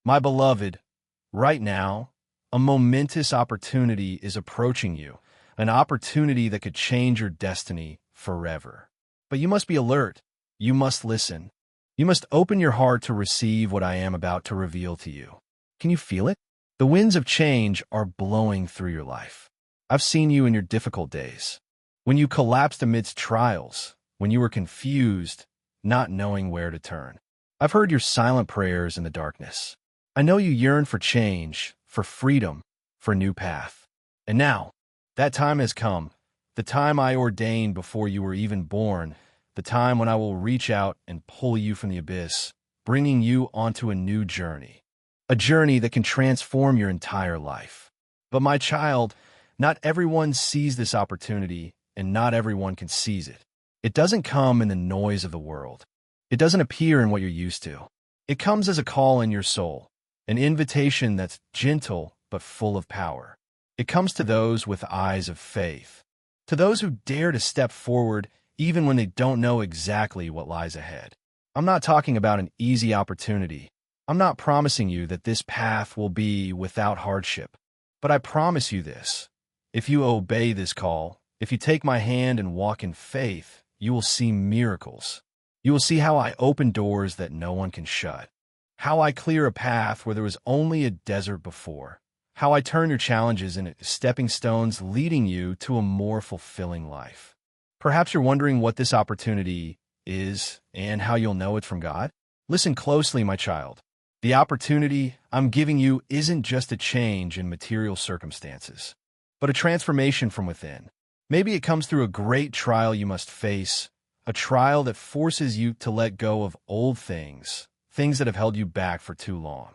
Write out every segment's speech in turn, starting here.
My beloved, right now, a momentous opportunity is approaching you, an opportunity that could change your destiny forever. But you must be alert. You must listen. You must open your heart to receive what I am about to reveal to you. Can you feel it? The winds of change are blowing through your life. I've seen you in your difficult days, when you collapsed amidst trials, when you were confused, not knowing where to turn. I've heard your silent prayers in the darkness. I know you yearn for change, for freedom, for a new path. And now, that time has come, the time I ordained before you were even born, the time when I will reach out and pull you from the abyss, bringing you onto a new journey, a journey that can transform your entire life. But my child, not everyone sees this opportunity, and not everyone can seize it. It doesn't come in the noise of the world. It doesn't appear in what you're used to. It comes as a call in your soul, an invitation that's gentle but full of power. It comes to those with eyes of faith, to those who dare to step forward even when they don't know exactly what lies ahead. I'm not talking about an easy opportunity. I'm not promising you that this path will be without hardship. But I promise you this: if you obey this call, if you take my hand and walk in faith, you will see miracles. You will see how I open doors that no one can shut, how I clear a path where there was only a desert before, how I turn your challenges into stepping stones leading you to a more fulfilling life. Perhaps you're wondering what this opportunity is and how you'll know it from God. Listen closely, my child. The opportunity I'm giving you isn't just a change in material circumstances, but a transformation from within. Maybe it comes through a great trial you must face, a trial that forces you to let go of old things, things that have held you back for too long.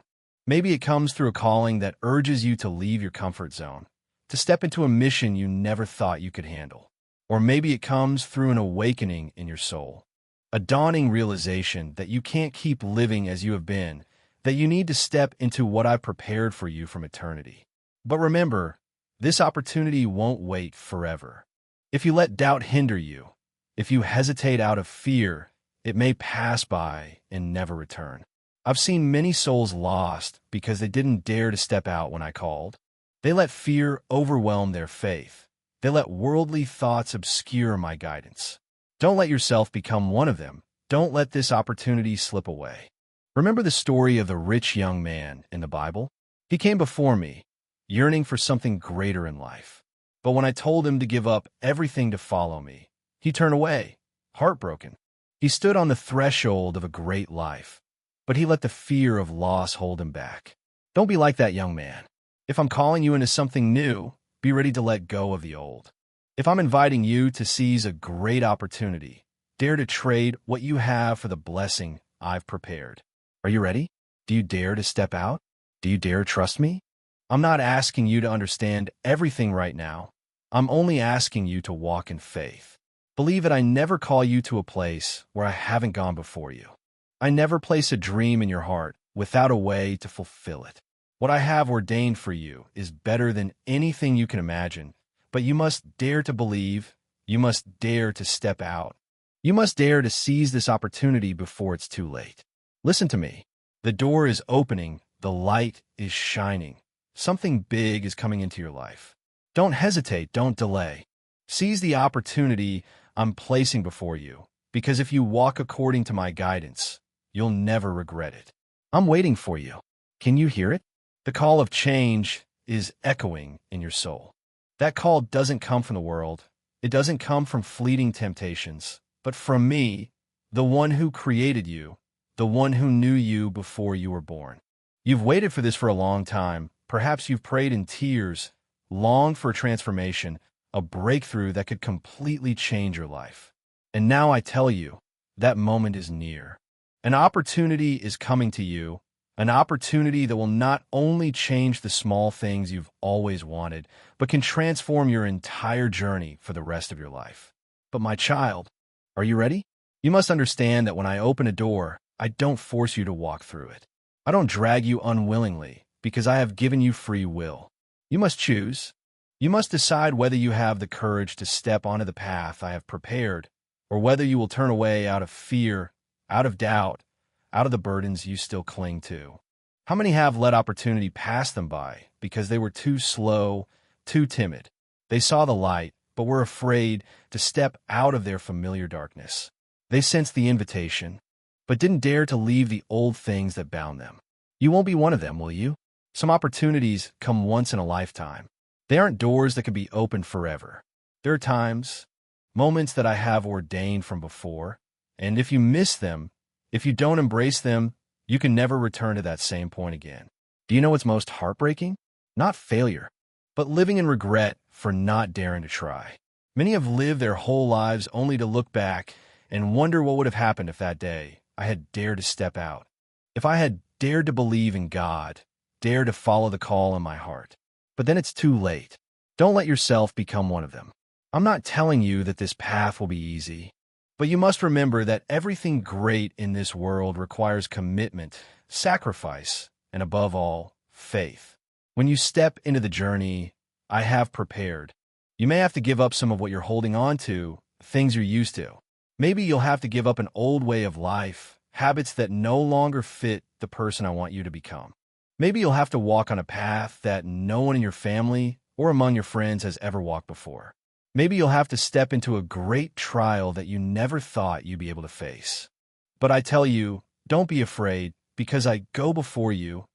Maybe it comes through a calling that urges you to leave your comfort zone, to step into a mission you never thought you could handle. Or maybe it comes through an awakening in your soul, a dawning realization that you can't keep living as you have been, that you need to step into what I've prepared for you from eternity. But remember, this opportunity won't wait forever. If you let doubt hinder you, if you hesitate out of fear, it may pass by and never return. I've seen many souls lost because they didn't dare to step out when I called. They let fear overwhelm their faith. They let worldly thoughts obscure my guidance. Don't let yourself become one of them. Don't let this opportunity slip away. Remember the story of the rich young man in the Bible? He came before me, yearning for something greater in life. But when I told him to give up everything to follow me, he turned away, heartbroken. He stood on the threshold of a great life, but he let the fear of loss hold him back. Don't be like that young man. If I'm calling you into something new, be ready to let go of the old. If I'm inviting you to seize a great opportunity, dare to trade what you have for the blessing I've prepared. Are you ready? Do you dare to step out? Do you dare trust me? I'm not asking you to understand everything right now. I'm only asking you to walk in faith. Believe that I never call you to a place where I haven't gone before you. I never place a dream in your heart without a way to fulfill it. What I have ordained for you is better than anything you can imagine, but you must dare to believe. You must dare to step out. You must dare to seize this opportunity before it's too late. Listen to me. The door is opening. The light is shining. Something big is coming into your life. Don't hesitate. Don't delay. Seize the opportunity I'm placing before you, because if you walk according to my guidance, you'll never regret it. I'm waiting for you. Can you hear it? The call of change is echoing in your soul. That call doesn't come from the world. It doesn't come from fleeting temptations, but from me, the one who created you, the one who knew you before you were born. You've waited for this for a long time. Perhaps you've prayed in tears, longed for a transformation, a breakthrough that could completely change your life. And now I tell you, that moment is near. An opportunity is coming to you, an opportunity that will not only change the small things you've always wanted, but can transform your entire journey for the rest of your life. But my child, are you ready? You must understand that when I open a door, I don't force you to walk through it. I don't drag you unwillingly, because I have given you free will. You must choose. You must decide whether you have the courage to step onto the path I have prepared, or whether you will turn away out of fear, out of doubt, out of the burdens you still cling to. How many have let opportunity pass them by because they were too slow, too timid? They saw the light, but were afraid to step out of their familiar darkness. They sensed the invitation, but didn't dare to leave the old things that bound them. You won't be one of them, will you? Some opportunities come once in a lifetime. They aren't doors that can be opened forever. There are times, moments that I have ordained from before, and if you miss them, if you don't embrace them, you can never return to that same point again. Do you know what's most heartbreaking? Not failure, but living in regret for not daring to try. Many have lived their whole lives only to look back and wonder what would have happened if that day I had dared to step out. If I had dared to believe in God, dared to follow the call in my heart. But then it's too late. Don't let yourself become one of them. I'm not telling you that this path will be easy, but you must remember that everything great in this world requires commitment, sacrifice, and above all, faith. When you step into the journey I have prepared, you may have to give up some of what you're holding on to, things you're used to. Maybe you'll have to give up an old way of life, habits that no longer fit the person I want you to become. Maybe you'll have to walk on a path that no one in your family or among your friends has ever walked before. Maybe you'll have to step into a great trial that you never thought you'd be able to face. But I tell you, don't be afraid, because I go before you.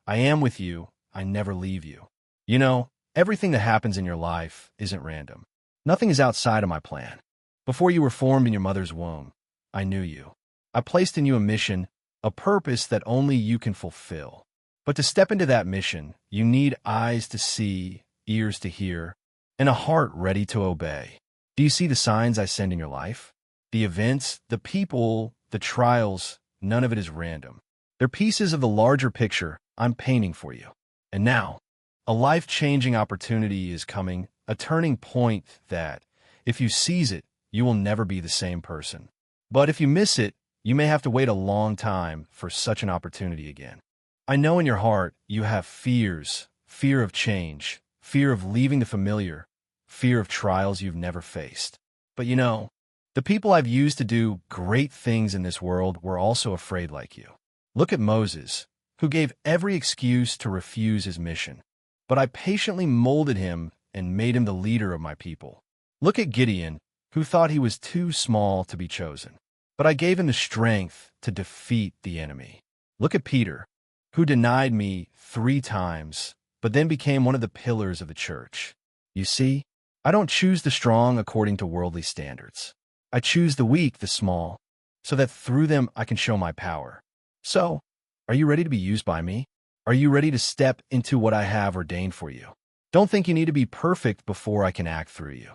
I am with you. I never leave you. You know, everything that happens in your life isn't random. Nothing is outside of my plan. Before you were formed in your mother's womb, I knew you. I placed in you a mission, a purpose that only you can fulfill. But to step into that mission, you need eyes to see, ears to hear, and a heart ready to obey. Do you see the signs I send in your life? The events, the people, the trials, none of it is random. They're pieces of the larger picture I'm painting for you. And now, a life-changing opportunity is coming, a turning point that, if you seize it, you will never be the same person. But if you miss it, you may have to wait a long time for such an opportunity again. I know in your heart you have fears, fear of change, fear of leaving the familiar, fear of trials you've never faced. But you know, the people I've used to do great things in this world were also afraid like you. Look at Moses, who gave every excuse to refuse his mission. But I patiently molded him and made him the leader of my people. Look at Gideon, who thought he was too small to be chosen. But I gave him the strength to defeat the enemy. Look at Peter, who denied me 3 times, but then became one of the pillars of the church. You see, I don't choose the strong according to worldly standards. I choose the weak, the small, so that through them I can show my power. So, are you ready to be used by me? Are you ready to step into what I have ordained for you? Don't think you need to be perfect before I can act through you.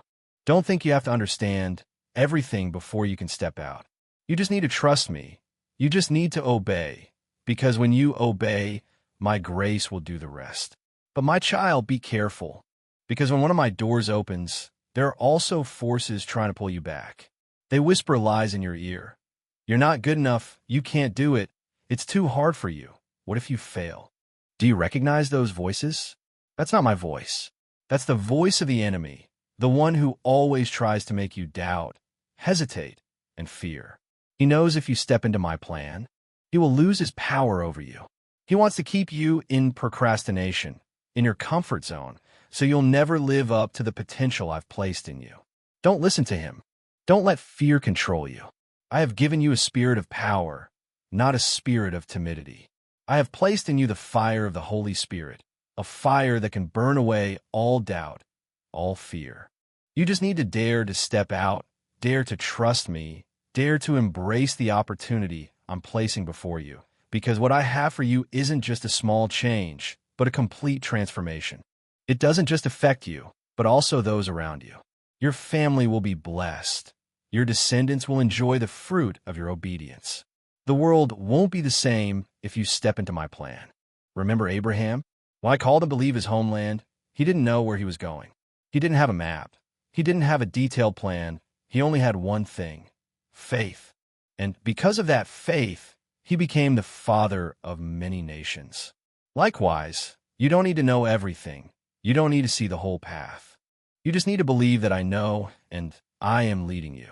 Don't think you have to understand everything before you can step out. You just need to trust me. You just need to obey, because when you obey, my grace will do the rest. But my child, be careful, because when one of my doors opens, there are also forces trying to pull you back. They whisper lies in your ear. You're not good enough. You can't do it. It's too hard for you. What if you fail? Do you recognize those voices? That's not my voice. That's the voice of the enemy, the one who always tries to make you doubt, hesitate, and fear. He knows if you step into my plan, he will lose his power over you. He wants to keep you in procrastination, in your comfort zone, so you'll never live up to the potential I've placed in you. Don't listen to him. Don't let fear control you. I have given you a spirit of power, not a spirit of timidity. I have placed in you the fire of the Holy Spirit, a fire that can burn away all doubt, all fear. You just need to dare to step out, dare to trust me, dare to embrace the opportunity I'm placing before you, because what I have for you isn't just a small change, but a complete transformation. It doesn't just affect you, but also those around you. Your family will be blessed. Your descendants will enjoy the fruit of your obedience. The world won't be the same if you step into my plan. Remember Abraham? When I called him to leave his homeland, he didn't know where he was going. He didn't have a map. He didn't have a detailed plan. He only had one thing: faith. And because of that faith, he became the father of many nations. Likewise, you don't need to know everything. You don't need to see the whole path. You just need to believe that I know and I am leading you.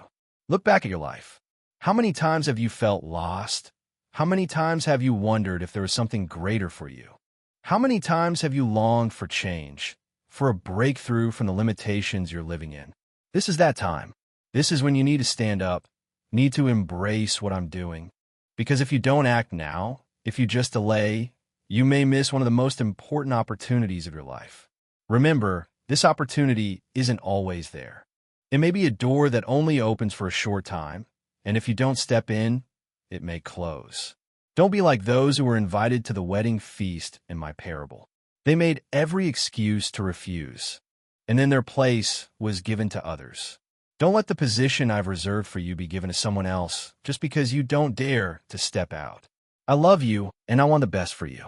Look back at your life. How many times have you felt lost? How many times have you wondered if there was something greater for you? How many times have you longed for change, for a breakthrough from the limitations you're living in? This is that time. This is when you need to stand up, need to embrace what I'm doing. Because if you don't act now, if you just delay, you may miss one of the most important opportunities of your life. Remember, this opportunity isn't always there. It may be a door that only opens for a short time, and if you don't step in, it may close. Don't be like those who were invited to the wedding feast in my parable. They made every excuse to refuse, and then their place was given to others. Don't let the position I've reserved for you be given to someone else just because you don't dare to step out. I love you, and I want the best for you.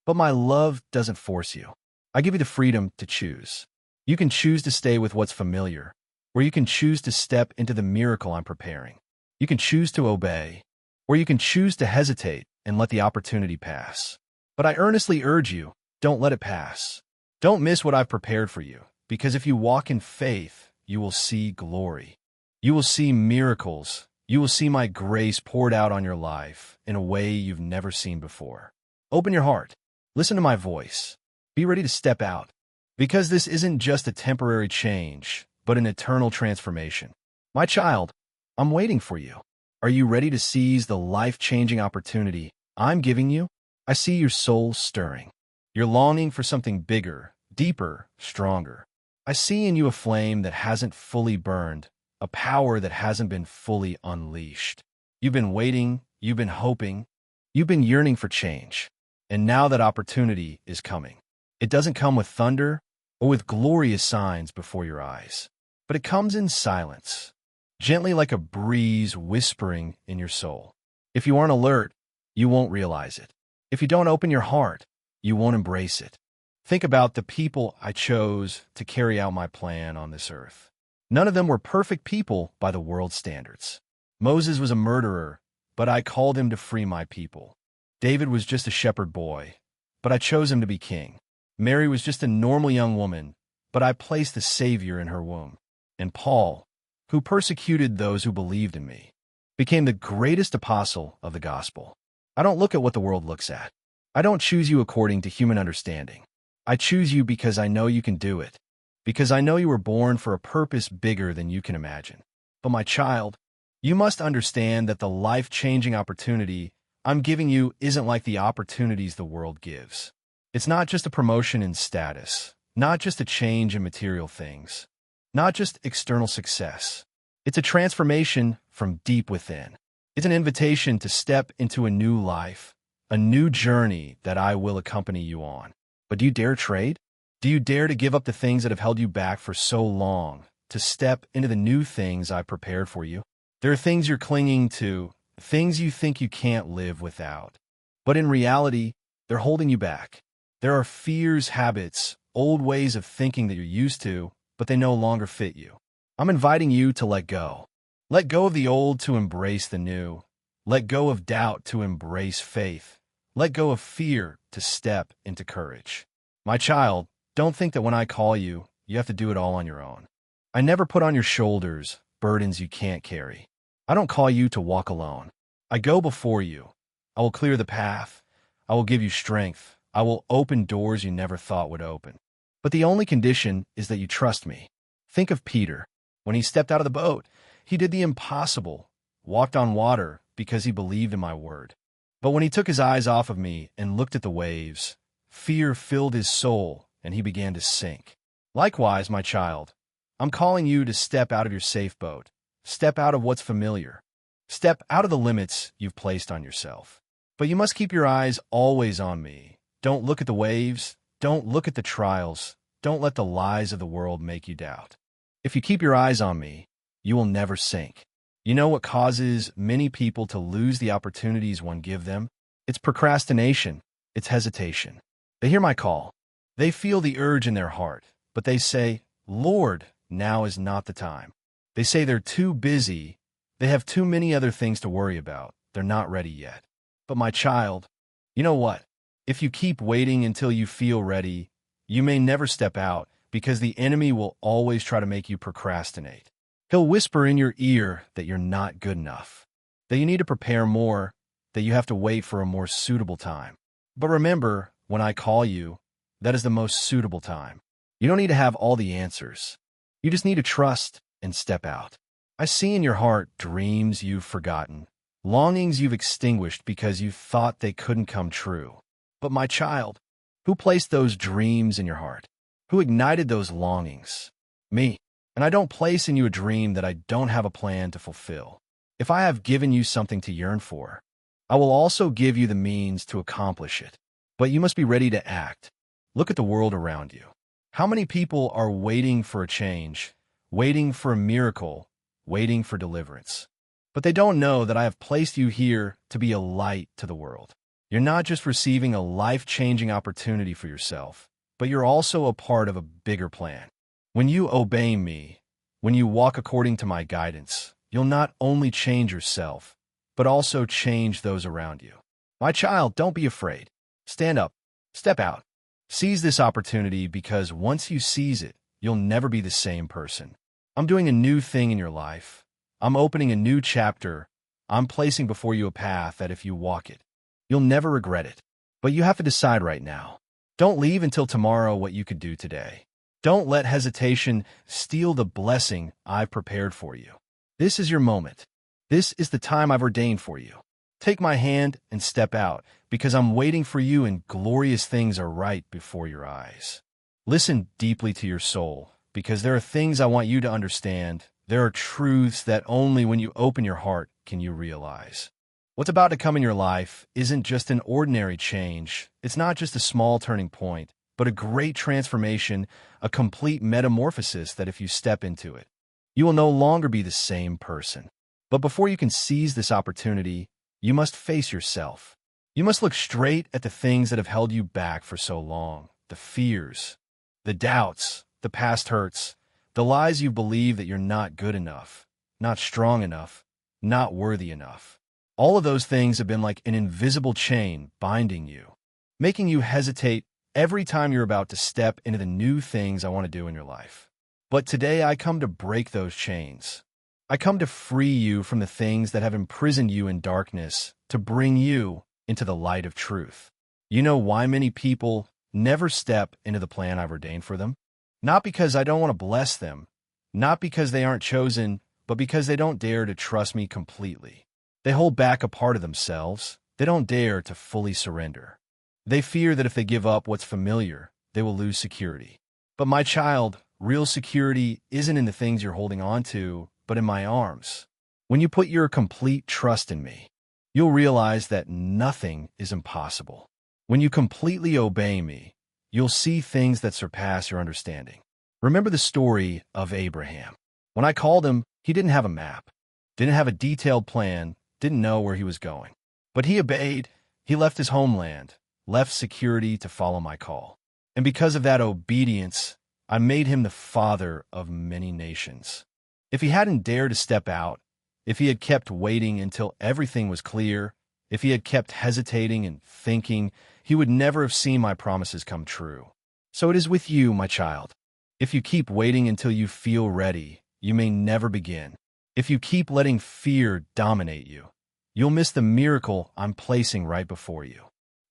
But my love doesn't force you. I give you the freedom to choose. You can choose to stay with what's familiar, or you can choose to step into the miracle I'm preparing. You can choose to obey, or you can choose to hesitate and let the opportunity pass. But I earnestly urge you, don't let it pass. Don't miss what I've prepared for you, because if you walk in faith, you will see glory. You will see miracles. You will see my grace poured out on your life in a way you've never seen before. Open your heart. Listen to my voice. Be ready to step out, because this isn't just a temporary change, but an eternal transformation. My child, I'm waiting for you. Are you ready to seize the life-changing opportunity I'm giving you? I see your soul stirring. You're longing for something bigger, deeper, stronger. I see in you a flame that hasn't fully burned, a power that hasn't been fully unleashed. You've been waiting, you've been hoping, you've been yearning for change. And now that opportunity is coming. It doesn't come with thunder or with glorious signs before your eyes, but it comes in silence, gently like a breeze whispering in your soul. If you aren't alert, you won't realize it. If you don't open your heart, you won't embrace it. Think about the people I chose to carry out my plan on this earth. None of them were perfect people by the world's standards. Moses was a murderer, but I called him to free my people. David was just a shepherd boy, but I chose him to be king. Mary was just a normal young woman, but I placed the Savior in her womb. And Paul, who persecuted those who believed in me, became the greatest apostle of the gospel. I don't look at what the world looks at. I don't choose you according to human understanding. I choose you because I know you can do it, because I know you were born for a purpose bigger than you can imagine. But my child, you must understand that the life-changing opportunity I'm giving you isn't like the opportunities the world gives. It's not just a promotion in status, not just a change in material things, not just external success. It's a transformation from deep within. It's an invitation to step into a new life, a new journey that I will accompany you on. But do you dare trade? Do you dare to give up the things that have held you back for so long, to step into the new things I prepared for you? There are things you're clinging to, things you think you can't live without. But in reality, they're holding you back. There are fears, habits, old ways of thinking that you're used to, but they no longer fit you. I'm inviting you to let go. Let go of the old to embrace the new. Let go of doubt to embrace faith. Let go of fear to step into courage. My child, don't think that when I call you, you have to do it all on your own. I never put on your shoulders burdens you can't carry. I don't call you to walk alone. I go before you. I will clear the path. I will give you strength. I will open doors you never thought would open. But the only condition is that you trust me. Think of Peter. When he stepped out of the boat, he did the impossible, walked on water because he believed in my word. But when he took his eyes off of me and looked at the waves, fear filled his soul and he began to sink. Likewise, my child, I'm calling you to step out of your safe boat. Step out of what's familiar. Step out of the limits you've placed on yourself. But you must keep your eyes always on me. Don't look at the waves. Don't look at the trials. Don't let the lies of the world make you doubt. If you keep your eyes on me, you will never sink. You know what causes many people to lose the opportunities one gives them? It's procrastination. It's hesitation. They hear my call. They feel the urge in their heart, but they say, Lord, now is not the time. They say they're too busy. They have too many other things to worry about. They're not ready yet. But my child, you know what? If you keep waiting until you feel ready, you may never step out because the enemy will always try to make you procrastinate. He'll whisper in your ear that you're not good enough, that you need to prepare more, that you have to wait for a more suitable time. But remember, when I call you, that is the most suitable time. You don't need to have all the answers. You just need to trust and step out. I see in your heart dreams you've forgotten, longings you've extinguished because you thought they couldn't come true. But my child, who placed those dreams in your heart? Who ignited those longings? Me. And I don't place in you a dream that I don't have a plan to fulfill. If I have given you something to yearn for, I will also give you the means to accomplish it. But you must be ready to act. Look at the world around you. How many people are waiting for a change, waiting for a miracle, waiting for deliverance? But they don't know that I have placed you here to be a light to the world. You're not just receiving a life-changing opportunity for yourself, but you're also a part of a bigger plan. When you obey me, when you walk according to my guidance, you'll not only change yourself, but also change those around you. My child, don't be afraid. Stand up. Step out. Seize this opportunity because once you seize it, you'll never be the same person. I'm doing a new thing in your life. I'm opening a new chapter. I'm placing before you a path that if you walk it, you'll never regret it. But you have to decide right now. Don't leave until tomorrow what you could do today. Don't let hesitation steal the blessing I've prepared for you. This is your moment. This is the time I've ordained for you. Take my hand and step out, because I'm waiting for you and glorious things are right before your eyes. Listen deeply to your soul, because there are things I want you to understand. There are truths that only when you open your heart can you realize. What's about to come in your life isn't just an ordinary change. It's not just a small turning point, but a great transformation, a complete metamorphosis that if you step into it, you will no longer be the same person. But before you can seize this opportunity, you must face yourself. You must look straight at the things that have held you back for so long, the fears, the doubts, the past hurts, the lies you believe that you're not good enough, not strong enough, not worthy enough. All of those things have been like an invisible chain binding you, making you hesitate every time you're about to step into the new things I want to do in your life. But today I come to break those chains. I come to free you from the things that have imprisoned you in darkness, to bring you into the light of truth. You know why many people never step into the plan I've ordained for them? Not because I don't want to bless them, not because they aren't chosen, but because they don't dare to trust me completely. They hold back a part of themselves. They don't dare to fully surrender. They fear that if they give up what's familiar, they will lose security. But my child, real security isn't in the things you're holding on to, but in my arms. When you put your complete trust in me, you'll realize that nothing is impossible. When you completely obey me, you'll see things that surpass your understanding. Remember the story of Abraham. When I called him, he didn't have a map, didn't have a detailed plan, didn't know where he was going. But he obeyed. He left his homeland, left security to follow my call. And because of that obedience, I made him the father of many nations. If he hadn't dared to step out, if he had kept waiting until everything was clear, if he had kept hesitating and thinking, he would never have seen my promises come true. So it is with you, my child. If you keep waiting until you feel ready, you may never begin. If you keep letting fear dominate you, you'll miss the miracle I'm placing right before you.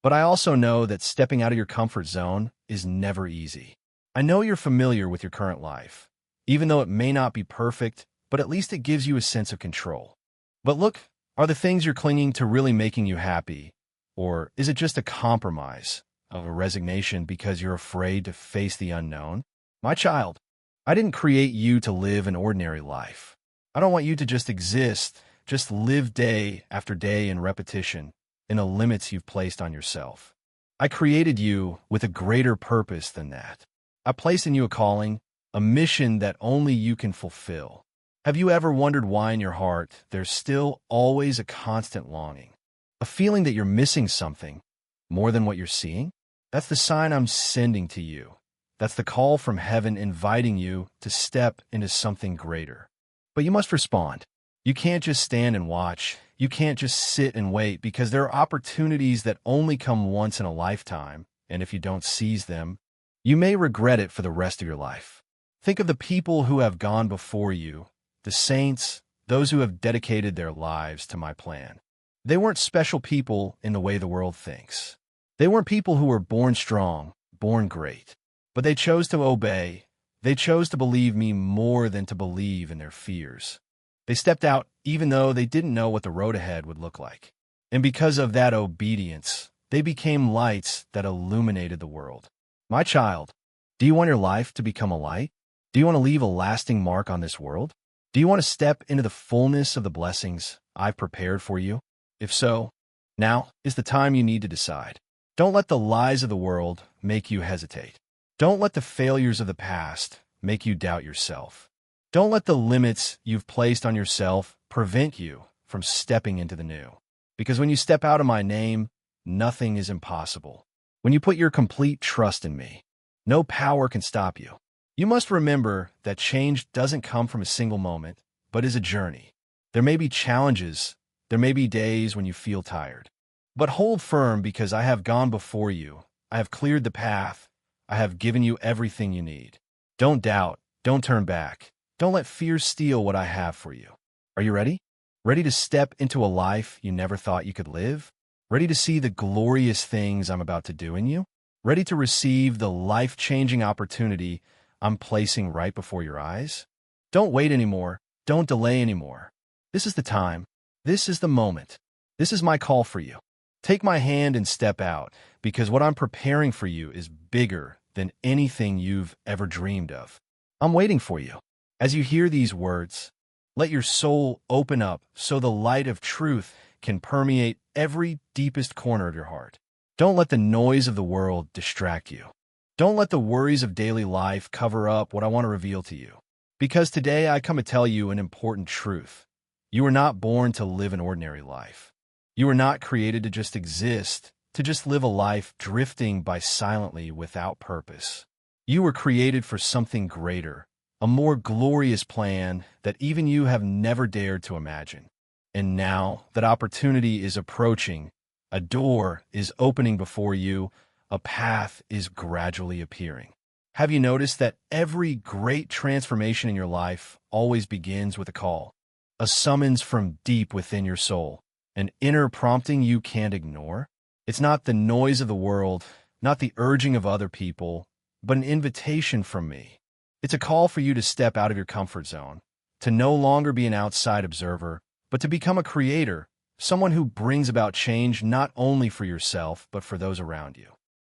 But I also know that stepping out of your comfort zone is never easy. I know you're familiar with your current life, even though it may not be perfect, but at least it gives you a sense of control. But look, are the things you're clinging to really making you happy? Or is it just a compromise, a resignation because you're afraid to face the unknown? My child, I didn't create you to live an ordinary life. I don't want you to just exist, just live day after day in repetition, in the limits you've placed on yourself. I created you with a greater purpose than that. I place in you a calling, a mission that only you can fulfill. Have you ever wondered why in your heart there's still always a constant longing? A feeling that you're missing something more than what you're seeing? That's the sign I'm sending to you. That's the call from heaven inviting you to step into something greater. But you must respond. You can't just stand and watch. You can't just sit and wait, because there are opportunities that only come once in a lifetime, and if you don't seize them, you may regret it for the rest of your life. Think of the people who have gone before you, the saints, those who have dedicated their lives to my plan. They weren't special people in the way the world thinks. They weren't people who were born strong, born great. But they chose to obey. They chose to believe me more than to believe in their fears. They stepped out even though they didn't know what the road ahead would look like. And because of that obedience, they became lights that illuminated the world. My child, do you want your life to become a light? Do you want to leave a lasting mark on this world? Do you want to step into the fullness of the blessings I've prepared for you? If so, now is the time you need to decide. Don't let the lies of the world make you hesitate. Don't let the failures of the past make you doubt yourself. Don't let the limits you've placed on yourself prevent you from stepping into the new. Because when you step out of my name, nothing is impossible. When you put your complete trust in me, no power can stop you. You must remember that change doesn't come from a single moment, but is a journey. There may be challenges. There may be days when you feel tired. But hold firm, because I have gone before you. I have cleared the path. I have given you everything you need. Don't doubt. Don't turn back. Don't let fear steal what I have for you. Are you ready? Ready to step into a life you never thought you could live? Ready to see the glorious things I'm about to do in you? Ready to receive the life-changing opportunity I'm placing right before your eyes? Don't wait anymore. Don't delay anymore. This is the time. This is the moment. This is my call for you. Take my hand and step out, because what I'm preparing for you is bigger than anything you've ever dreamed of. I'm waiting for you. As you hear these words, let your soul open up so the light of truth can permeate every deepest corner of your heart. Don't let the noise of the world distract you. Don't let the worries of daily life cover up what I want to reveal to you. Because today I come to tell you an important truth. You were not born to live an ordinary life. You were not created to just exist, to just live a life drifting by silently without purpose. You were created for something greater, a more glorious plan that even you have never dared to imagine. And now that opportunity is approaching, a door is opening before you, a path is gradually appearing. Have you noticed that every great transformation in your life always begins with a call, a summons from deep within your soul, an inner prompting you can't ignore? It's not the noise of the world, not the urging of other people, but an invitation from me. It's a call for you to step out of your comfort zone, to no longer be an outside observer, but to become a creator, someone who brings about change not only for yourself, but for those around you.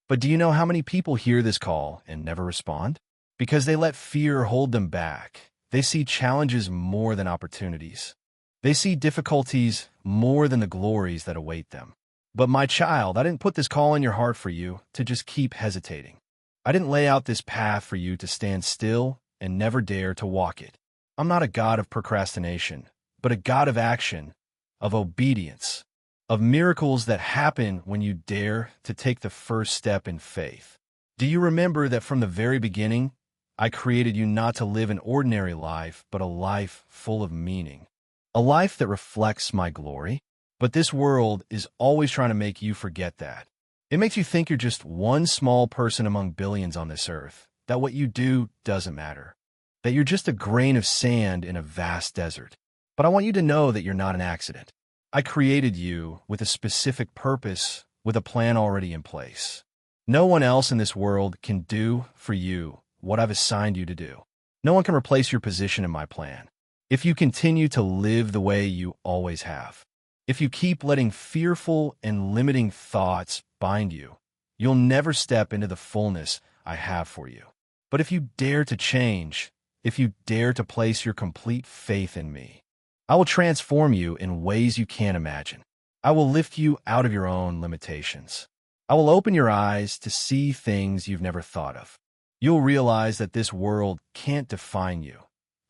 But do you know how many people hear this call and never respond? Because they let fear hold them back. They see challenges more than opportunities. They see difficulties more than the glories that await them. But my child, I didn't put this call in your heart for you to just keep hesitating. I didn't lay out this path for you to stand still and never dare to walk it. I'm not a God of procrastination, but a God of action, of obedience, of miracles that happen when you dare to take the first step in faith. Do you remember that from the very beginning, I created you not to live an ordinary life, but a life full of meaning, a life that reflects my glory? But this world is always trying to make you forget that. It makes you think you're just one small person among billions on this earth, that what you do doesn't matter, that you're just a grain of sand in a vast desert. But I want you to know that you're not an accident. I created you with a specific purpose, with a plan already in place. No one else in this world can do for you what I've assigned you to do. No one can replace your position in my plan. If you continue to live the way you always have, if you keep letting fearful and limiting thoughts bind you, you'll never step into the fullness I have for you. But if you dare to change, if you dare to place your complete faith in me, I will transform you in ways you can't imagine. I will lift you out of your own limitations. I will open your eyes to see things you've never thought of. You'll realize that this world can't define you,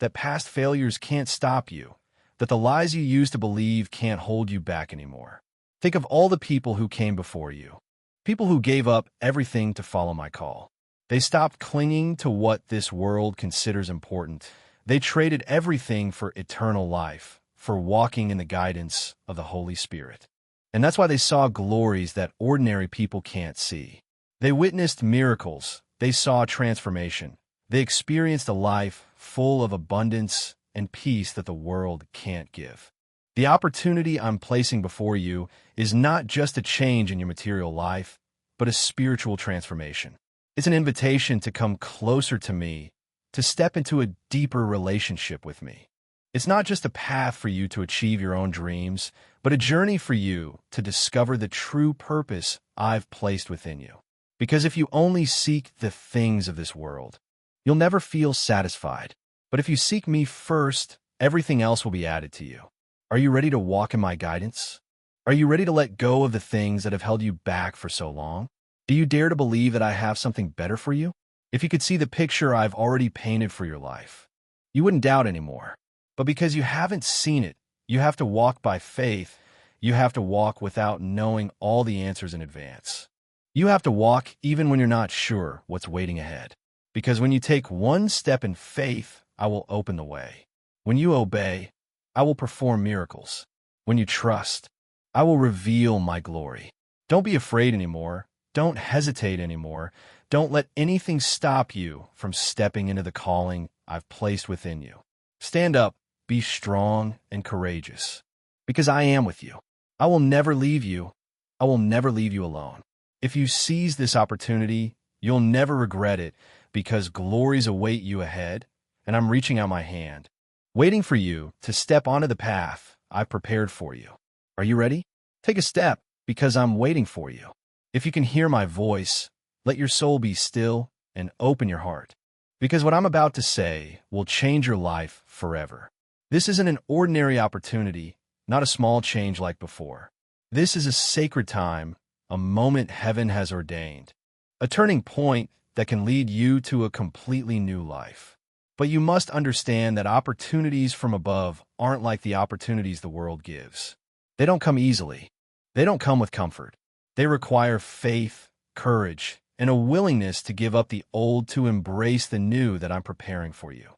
that past failures can't stop you, that the lies you used to believe can't hold you back anymore. Think of all the people who came before you, people who gave up everything to follow my call. They stopped clinging to what this world considers important. They traded everything for eternal life, for walking in the guidance of the Holy Spirit. And that's why they saw glories that ordinary people can't see. They witnessed miracles. They saw transformation. They experienced a life full of abundance and peace that the world can't give. The opportunity I'm placing before you is not just a change in your material life, but a spiritual transformation. It's an invitation to come closer to me, to step into a deeper relationship with me. It's not just a path for you to achieve your own dreams, but a journey for you to discover the true purpose I've placed within you. Because if you only seek the things of this world, you'll never feel satisfied. But if you seek me first, everything else will be added to you. Are you ready to walk in my guidance? Are you ready to let go of the things that have held you back for so long? Do you dare to believe that I have something better for you? If you could see the picture I've already painted for your life, you wouldn't doubt anymore. But because you haven't seen it, you have to walk by faith. You have to walk without knowing all the answers in advance. You have to walk even when you're not sure what's waiting ahead. Because when you take one step in faith, I will open the way. When you obey, I will perform miracles. When you trust, I will reveal my glory. Don't be afraid anymore. Don't hesitate anymore. Don't let anything stop you from stepping into the calling I've placed within you. Stand up, be strong and courageous, because I am with you. I will never leave you. I will never leave you alone. If you seize this opportunity, you'll never regret it, because glories await you ahead, and I'm reaching out my hand, waiting for you to step onto the path I've prepared for you. Are you ready? Take a step, because I'm waiting for you. If you can hear my voice, let your soul be still and open your heart, because what I'm about to say will change your life forever. This isn't an ordinary opportunity, not a small change like before. This is a sacred time, a moment heaven has ordained, a turning point that can lead you to a completely new life. But you must understand that opportunities from above aren't like the opportunities the world gives. They don't come easily. They don't come with comfort. They require faith, courage, and a willingness to give up the old to embrace the new that I'm preparing for you.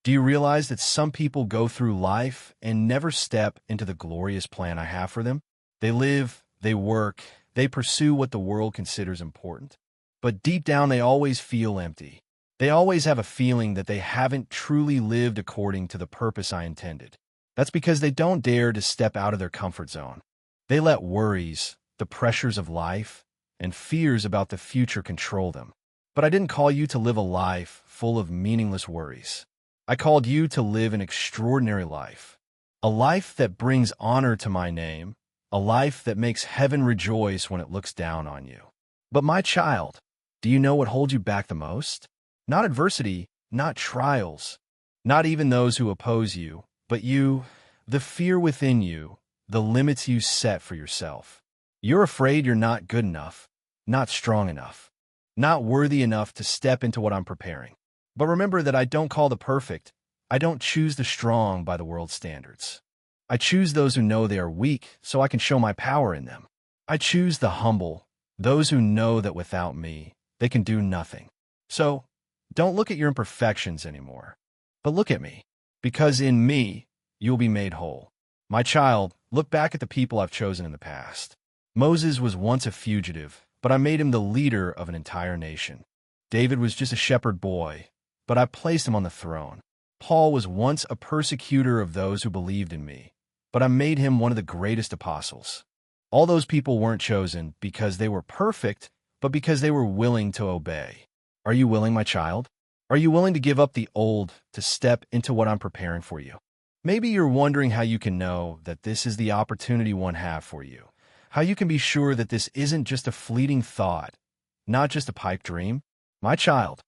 Do you realize that some people go through life and never step into the glorious plan I have for them? They live, they work, they pursue what the world considers important. But deep down, they always feel empty. They always have a feeling that they haven't truly lived according to the purpose I intended. That's because they don't dare to step out of their comfort zone. They let worries, the pressures of life, and fears about the future control them. But I didn't call you to live a life full of meaningless worries. I called you to live an extraordinary life, a life that brings honor to my name, a life that makes heaven rejoice when it looks down on you. But my child, do you know what holds you back the most? Not adversity, not trials, not even those who oppose you, but you, the fear within you, the limits you set for yourself. You're afraid you're not good enough, not strong enough, not worthy enough to step into what I'm preparing. But remember that I don't call the perfect. I don't choose the strong by the world's standards. I choose those who know they are weak so I can show my power in them. I choose the humble, those who know that without me, they can do nothing. So, don't look at your imperfections anymore, but look at me, because in me, you'll be made whole. My child, look back at the people I've chosen in the past. Moses was once a fugitive, but I made him the leader of an entire nation. David was just a shepherd boy, but I placed him on the throne. Paul was once a persecutor of those who believed in me, but I made him one of the greatest apostles. All those people weren't chosen because they were perfect, but because they were willing to obey. Are you willing, my child? Are you willing to give up the old to step into what I'm preparing for you? Maybe you're wondering how you can know that this is the opportunity one has for you, how you can be sure that this isn't just a fleeting thought, not just a pipe dream. My child,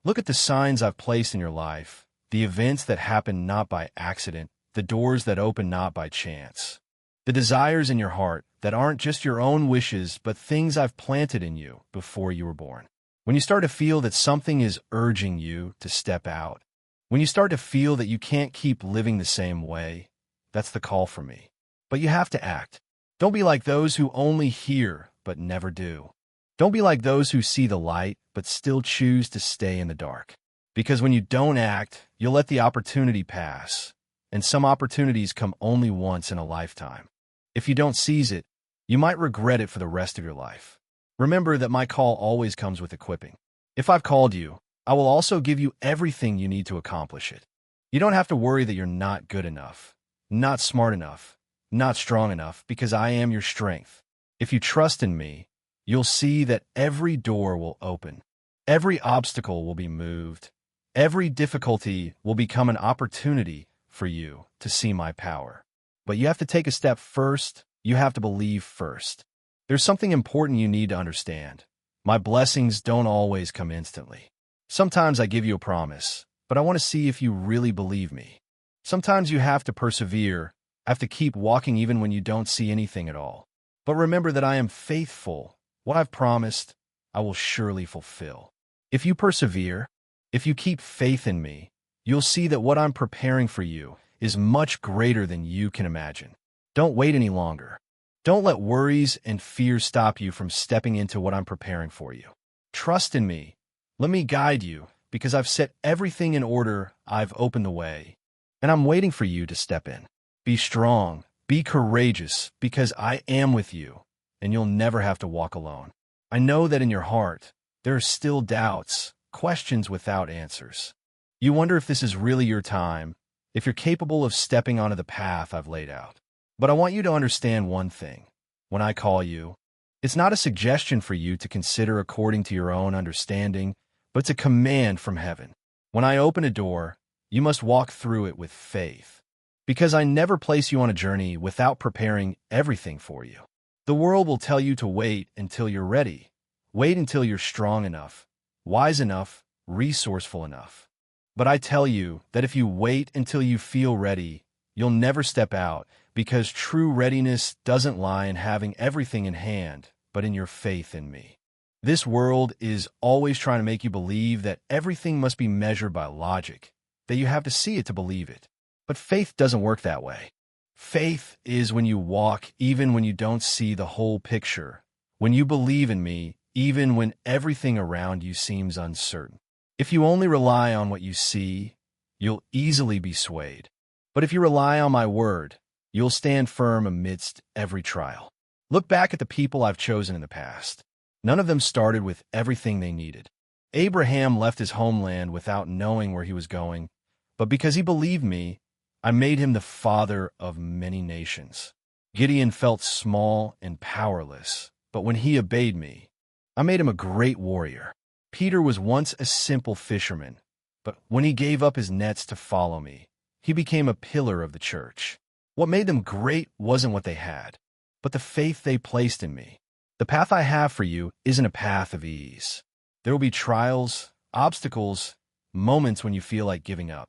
look at the signs I've placed in your life, the events that happen not by accident, the doors that open not by chance, the desires in your heart that aren't just your own wishes, but things I've planted in you before you were born. When you start to feel that something is urging you to step out, when you start to feel that you can't keep living the same way, that's the call from me. But you have to act. Don't be like those who only hear but never do. Don't be like those who see the light but still choose to stay in the dark. Because when you don't act, you'll let the opportunity pass, and some opportunities come only once in a lifetime. If you don't seize it, you might regret it for the rest of your life. Remember that my call always comes with equipping. If I've called you, I will also give you everything you need to accomplish it. You don't have to worry that you're not good enough, not smart enough, not strong enough, because I am your strength. If you trust in me, you'll see that every door will open. Every obstacle will be moved. Every difficulty will become an opportunity for you to see my power. But you have to take a step first. You have to believe first. There's something important you need to understand. My blessings don't always come instantly. Sometimes I give you a promise, but I want to see if you really believe me. Sometimes you have to persevere, have to keep walking even when you don't see anything at all. But remember that I am faithful. What I've promised, I will surely fulfill. If you persevere, if you keep faith in me, you'll see that what I'm preparing for you is much greater than you can imagine. Don't wait any longer. Don't let worries and fears stop you from stepping into what I'm preparing for you. Trust in me. Let me guide you, because I've set everything in order. I've opened the way, and I'm waiting for you to step in. Be strong, be courageous, because I am with you, and you'll never have to walk alone. I know that in your heart, there are still doubts, questions without answers. You wonder if this is really your time, if you're capable of stepping onto the path I've laid out. But I want you to understand one thing. When I call you, it's not a suggestion for you to consider according to your own understanding, but it's a command from heaven. When I open a door, you must walk through it with faith. Because I never place you on a journey without preparing everything for you. The world will tell you to wait until you're ready. Wait until you're strong enough, wise enough, resourceful enough. But I tell you that if you wait until you feel ready, you'll never step out, because true readiness doesn't lie in having everything in hand, but in your faith in me. This world is always trying to make you believe that everything must be measured by logic, that you have to see it to believe it. But faith doesn't work that way. Faith is when you walk even when you don't see the whole picture, when you believe in me even when everything around you seems uncertain. If you only rely on what you see, you'll easily be swayed. But if you rely on my word, you'll stand firm amidst every trial. Look back at the people I've chosen in the past. None of them started with everything they needed. Abraham left his homeland without knowing where he was going, but because he believed me, I made him the father of many nations. Gideon felt small and powerless, but when he obeyed me, I made him a great warrior. Peter was once a simple fisherman, but when he gave up his nets to follow me, he became a pillar of the church. What made them great wasn't what they had, but the faith they placed in me. The path I have for you isn't a path of ease. There will be trials, obstacles, moments when you feel like giving up.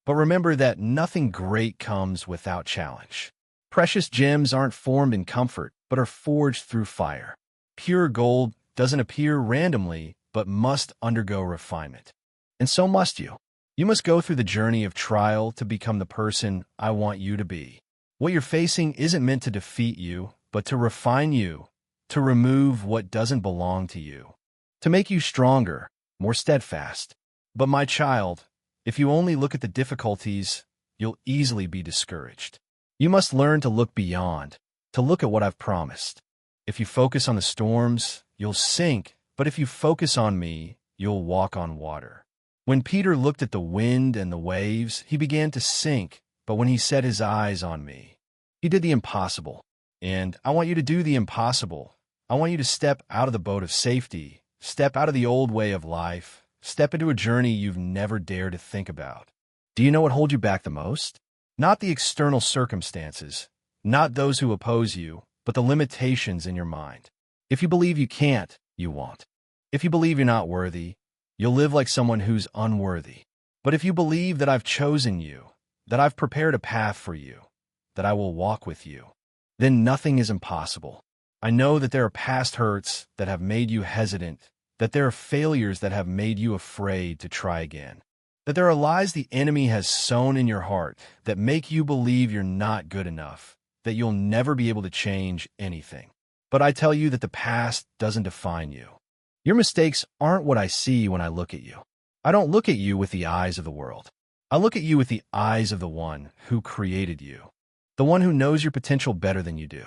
But remember that nothing great comes without challenge. Precious gems aren't formed in comfort, but are forged through fire. Pure gold doesn't appear randomly, but must undergo refinement. And so must you. You must go through the journey of trial to become the person I want you to be. What you're facing isn't meant to defeat you, but to refine you, to remove what doesn't belong to you, to make you stronger, more steadfast. But my child, if you only look at the difficulties, you'll easily be discouraged. You must learn to look beyond, to look at what I've promised. If you focus on the storms, you'll sink, but if you focus on me, you'll walk on water. When Peter looked at the wind and the waves, he began to sink, but when he set his eyes on me, he did the impossible. And I want you to do the impossible. I want you to step out of the boat of safety, step out of the old way of life, step into a journey you've never dared to think about. Do you know what holds you back the most? Not the external circumstances, not those who oppose you, but the limitations in your mind. If you believe you can't, you won't. If you believe you're not worthy, you'll live like someone who's unworthy. But if you believe that I've chosen you, that I've prepared a path for you, that I will walk with you, then nothing is impossible. I know that there are past hurts that have made you hesitant, that there are failures that have made you afraid to try again, that there are lies the enemy has sown in your heart that make you believe you're not good enough, that you'll never be able to change anything. But I tell you that the past doesn't define you. Your mistakes aren't what I see when I look at you. I don't look at you with the eyes of the world. I look at you with the eyes of the one who created you, the one who knows your potential better than you do.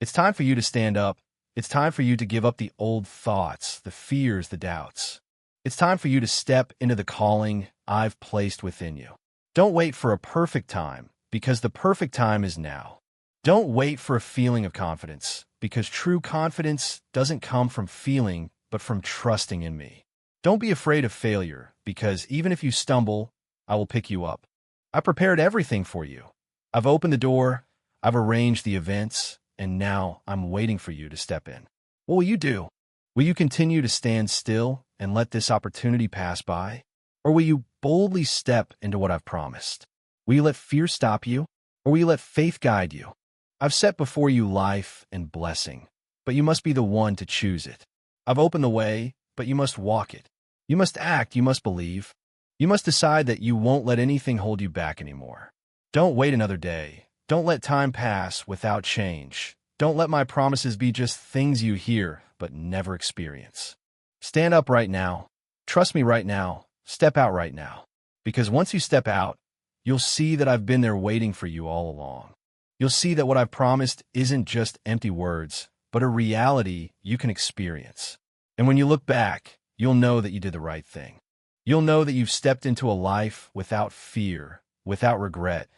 It's time for you to stand up. It's time for you to give up the old thoughts, the fears, the doubts. It's time for you to step into the calling I've placed within you. Don't wait for a perfect time, because the perfect time is now. Don't wait for a feeling of confidence, because true confidence doesn't come from feeling, but from trusting in me. Don't be afraid of failure, because even if you stumble, I will pick you up. I prepared everything for you. I've opened the door, I've arranged the events, and now I'm waiting for you to step in. What will you do? Will you continue to stand still and let this opportunity pass by? Or will you boldly step into what I've promised? Will you let fear stop you? Or will you let faith guide you? I've set before you life and blessing, but you must be the one to choose it. I've opened the way, but you must walk it. You must act, you must believe. You must decide that you won't let anything hold you back anymore. Don't wait another day. Don't let time pass without change. Don't let my promises be just things you hear but never experience. Stand up right now. Trust me right now. Step out right now. Because once you step out, you'll see that I've been there waiting for you all along. You'll see that what I've promised isn't just empty words, but a reality you can experience. And when you look back, you'll know that you did the right thing. You'll know that you've stepped into a life without fear, without regret,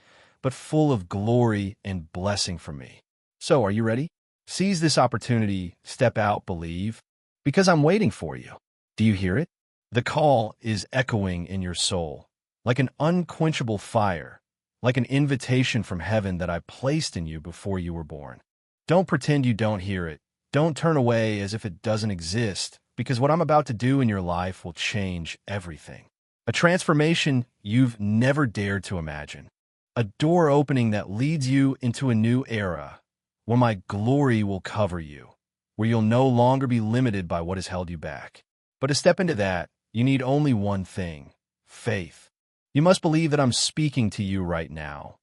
but full of glory and blessing from me. So, are you ready? Seize this opportunity, step out, believe, because I'm waiting for you. Do you hear it? The call is echoing in your soul, like an unquenchable fire, like an invitation from heaven that I placed in you before you were born. Don't pretend you don't hear it. Don't turn away as if it doesn't exist, because what I'm about to do in your life will change everything. A transformation you've never dared to imagine. A door opening that leads you into a new era, where my glory will cover you, where you'll no longer be limited by what has held you back. But to step into that, you need only one thing: faith. You must believe that I'm speaking to you right now,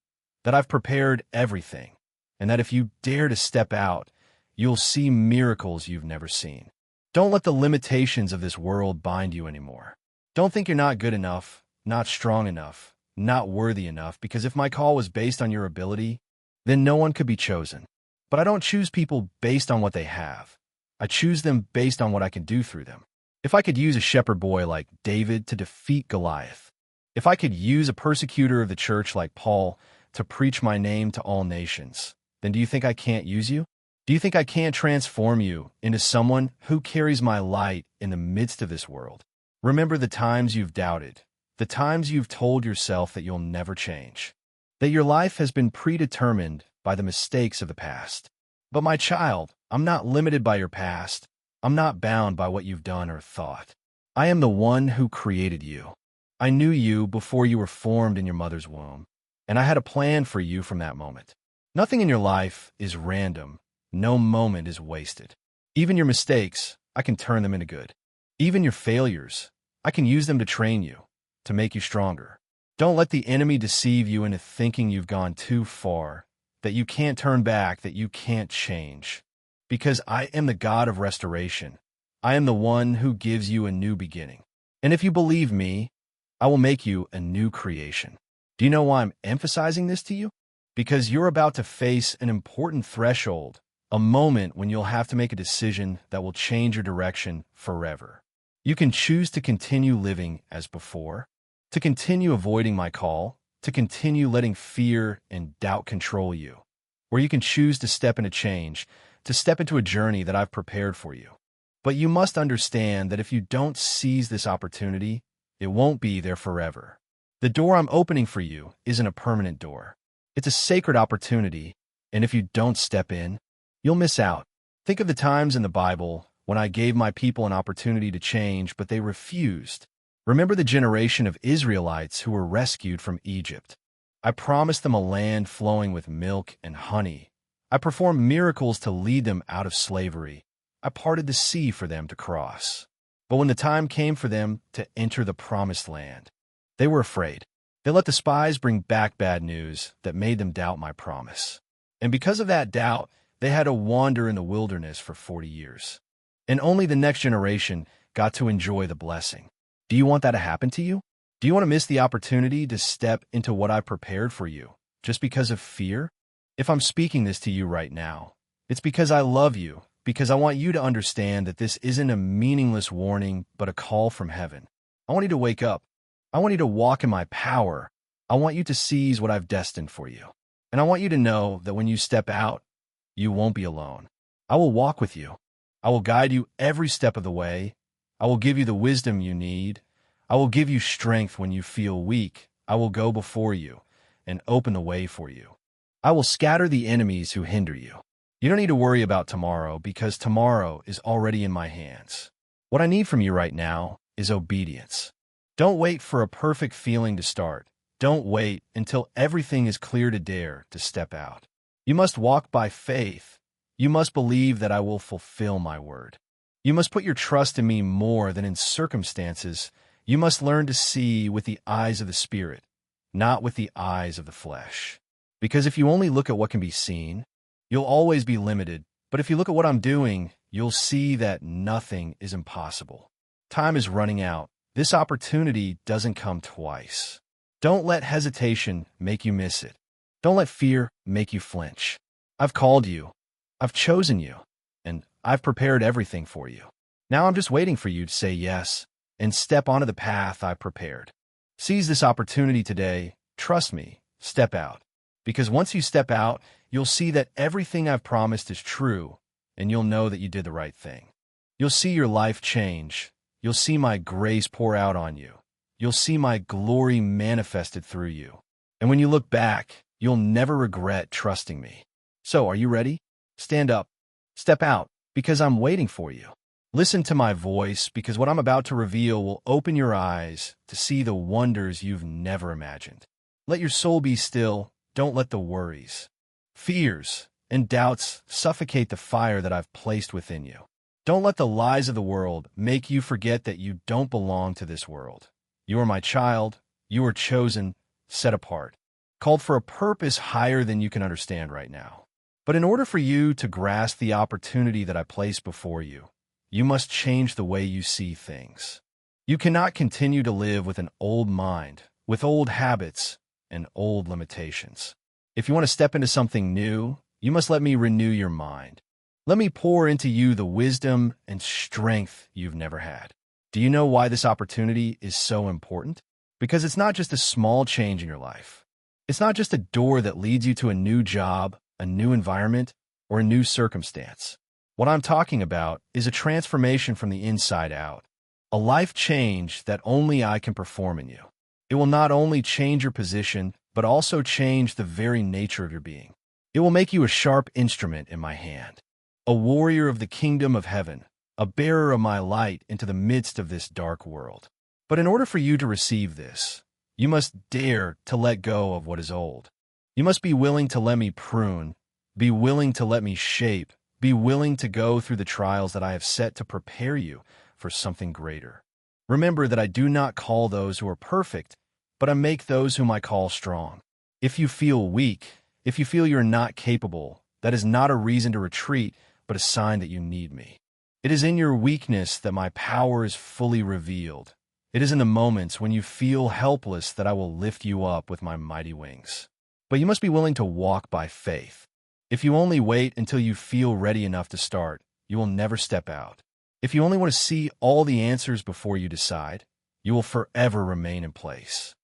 that I've prepared everything, and that if you dare to step out, you'll see miracles you've never seen. Don't let the limitations of this world bind you anymore. Don't think you're not good enough, not strong enough, not worthy enough, because if my call was based on your ability, then no one could be chosen. But I don't choose people based on what they have. I choose them based on what I can do through them. If I could use a shepherd boy like David to defeat Goliath, if I could use a persecutor of the church like Paul to preach my name to all nations, then do you think I can't use you? Do you think I can't transform you into someone who carries my light in the midst of this world? Remember the times you've doubted, the times you've told yourself that you'll never change, that your life has been predetermined by the mistakes of the past. But my child, I'm not limited by your past. I'm not bound by what you've done or thought. I am the one who created you. I knew you before you were formed in your mother's womb, and I had a plan for you from that moment. Nothing in your life is random. No moment is wasted. Even your mistakes, I can turn them into good. Even your failures, I can use them to train you, to make you stronger. Don't let the enemy deceive you into thinking you've gone too far, that you can't turn back, that you can't change. Because I am the God of restoration. I am the one who gives you a new beginning. And if you believe me, I will make you a new creation. Do you know why I'm emphasizing this to you? Because you're about to face an important threshold, a moment when you'll have to make a decision that will change your direction forever. You can choose to continue living as before, to continue avoiding my call, to continue letting fear and doubt control you, or you can choose to step into change, to step into a journey that I've prepared for you. But you must understand that if you don't seize this opportunity, it won't be there forever. The door I'm opening for you isn't a permanent door. It's a sacred opportunity, and if you don't step in, you'll miss out. Think of the times in the Bible when I gave my people an opportunity to change, but they refused. Remember the generation of Israelites who were rescued from Egypt. I promised them a land flowing with milk and honey. I performed miracles to lead them out of slavery. I parted the sea for them to cross. But when the time came for them to enter the promised land, they were afraid. They let the spies bring back bad news that made them doubt my promise. And because of that doubt, they had to wander in the wilderness for 40 years. And only the next generation got to enjoy the blessing. Do you want that to happen to you? Do you want to miss the opportunity to step into what I prepared for you just because of fear? If I'm speaking this to you right now, it's because I love you, because I want you to understand that this isn't a meaningless warning, but a call from heaven. I want you to wake up. I want you to walk in my power. I want you to seize what I've destined for you. And I want you to know that when you step out, you won't be alone. I will walk with you. I will guide you every step of the way. I will give you the wisdom you need. I will give you strength when you feel weak. I will go before you and open the way for you. I will scatter the enemies who hinder you. You don't need to worry about tomorrow because tomorrow is already in my hands. What I need from you right now is obedience. Don't wait for a perfect feeling to start. Don't wait until everything is clear to dare to step out. You must walk by faith. You must believe that I will fulfill my word. You must put your trust in me more than in circumstances. You must learn to see with the eyes of the Spirit, not with the eyes of the flesh. Because if you only look at what can be seen, you'll always be limited. But if you look at what I'm doing, you'll see that nothing is impossible. Time is running out. This opportunity doesn't come twice. Don't let hesitation make you miss it. Don't let fear make you flinch. I've called you. I've chosen you. And I've prepared everything for you. Now I'm just waiting for you to say yes and step onto the path I've prepared. Seize this opportunity today. Trust me. Step out. Because once you step out, you'll see that everything I've promised is true, and you'll know that you did the right thing. You'll see your life change. You'll see my grace pour out on you. You'll see my glory manifested through you. And when you look back, you'll never regret trusting me. So, are you ready? Stand up. Step out, because I'm waiting for you. Listen to my voice, because what I'm about to reveal will open your eyes to see the wonders you've never imagined. Let your soul be still. Don't let the worries, fears, and doubts suffocate the fire that I've placed within you. Don't let the lies of the world make you forget that you don't belong to this world. You are my child. You are chosen, set apart, called for a purpose higher than you can understand right now. But in order for you to grasp the opportunity that I place before you, you must change the way you see things. You cannot continue to live with an old mind, with old habits, and old limitations. If you want to step into something new, you must let me renew your mind. Let me pour into you the wisdom and strength you've never had. Do you know why this opportunity is so important? Because it's not just a small change in your life. It's not just a door that leads you to a new job, a new environment, or a new circumstance. What I'm talking about is a transformation from the inside out, a life change that only I can perform in you. It will not only change your position, but also change the very nature of your being. It will make you a sharp instrument in my hand, a warrior of the kingdom of heaven, a bearer of my light into the midst of this dark world. But in order for you to receive this, you must dare to let go of what is old. You must be willing to let me prune, be willing to let me shape, be willing to go through the trials that I have set to prepare you for something greater. Remember that I do not call those who are perfect, but I make those whom I call strong. If you feel weak, if you feel you're not capable, that is not a reason to retreat, but a sign that you need me. It is in your weakness that my power is fully revealed. It is in the moments when you feel helpless that I will lift you up with my mighty wings. But you must be willing to walk by faith. If you only wait until you feel ready enough to start, you will never step out. If you only want to see all the answers before you decide, you will forever remain in place.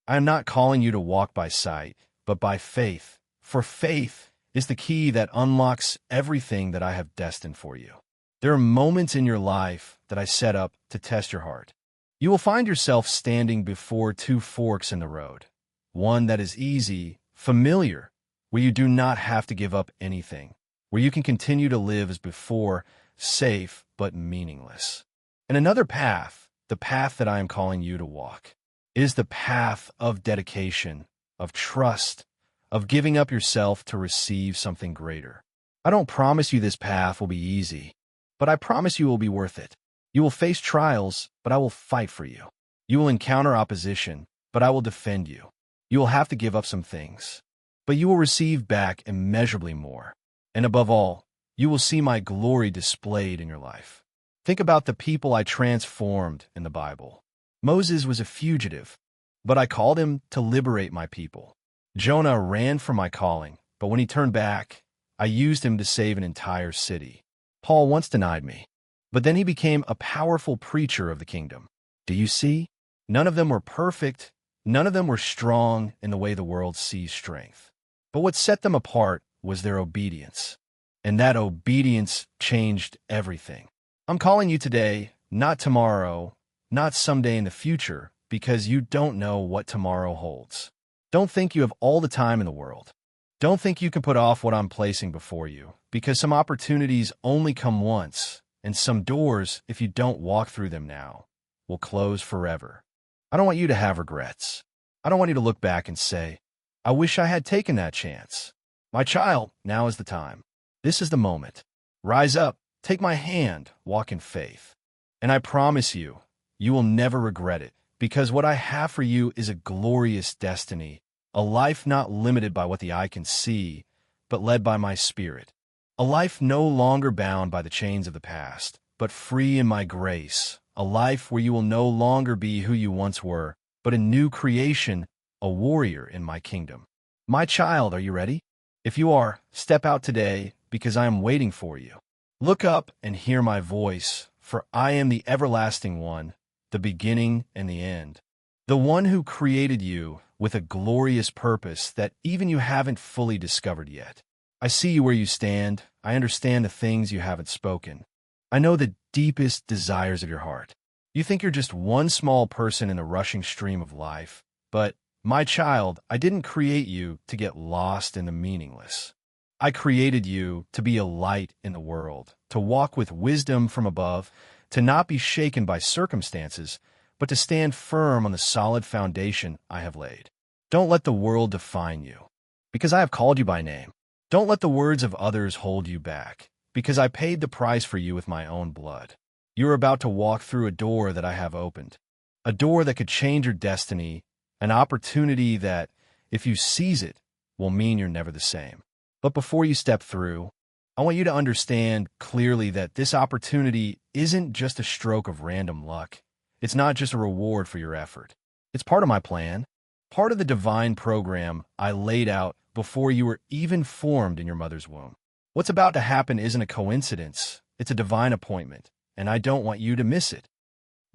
I am not calling you to walk by sight, but by faith, for faith is the key that unlocks everything that I have destined for you. There are moments in your life that I set up to test your heart. You will find yourself standing before two forks in the road, one that is easy, familiar, where you do not have to give up anything, where you can continue to live as before, safe but meaningless. And another path, the path that I am calling you to walk, is the path of dedication, of trust, of giving up yourself to receive something greater. I don't promise you this path will be easy, but I promise you it will be worth it. You will face trials, but I will fight for you. You will encounter opposition, but I will defend you. You will have to give up some things, but you will receive back immeasurably more. And above all, you will see my glory displayed in your life. Think about the people I transformed in the Bible. Moses was a fugitive, but I called him to liberate my people. Jonah ran from my calling, but when he turned back, I used him to save an entire city. Paul once denied me, but then he became a powerful preacher of the kingdom. Do you see? None of them were perfect. None of them were strong in the way the world sees strength. But what set them apart was their obedience. And that obedience changed everything. I'm calling you today, not tomorrow, not someday in the future, because you don't know what tomorrow holds. Don't think you have all the time in the world. Don't think you can put off what I'm placing before you, because some opportunities only come once, and some doors, if you don't walk through them now, will close forever. I don't want you to have regrets. I don't want you to look back and say, I wish I had taken that chance. My child, now is the time. This is the moment. Rise up, take my hand, walk in faith. And I promise you, you will never regret it, because what I have for you is a glorious destiny, a life not limited by what the eye can see, but led by my spirit. A life no longer bound by the chains of the past, but free in my grace. A life where you will no longer be who you once were, but a new creation, a warrior in my kingdom. My child, are you ready? If you are, step out today, because I am waiting for you. Look up and hear my voice, for I am the everlasting one, the beginning and the end. The one who created you with a glorious purpose that even you haven't fully discovered yet. I see you where you stand. I understand the things you haven't spoken. I know the deepest desires of your heart. You think you're just one small person in the rushing stream of life, but, my child, I didn't create you to get lost in the meaningless. I created you to be a light in the world, to walk with wisdom from above, to not be shaken by circumstances, but to stand firm on the solid foundation I have laid. Don't let the world define you, because I have called you by name. Don't let the words of others hold you back, because I paid the price for you with my own blood. You are about to walk through a door that I have opened, a door that could change your destiny, an opportunity that, if you seize it, will mean you're never the same. But before you step through, I want you to understand clearly that this opportunity isn't just a stroke of random luck. It's not just a reward for your effort. It's part of my plan, part of the divine program I laid out before you were even formed in your mother's womb. What's about to happen isn't a coincidence. It's a divine appointment, and I don't want you to miss it.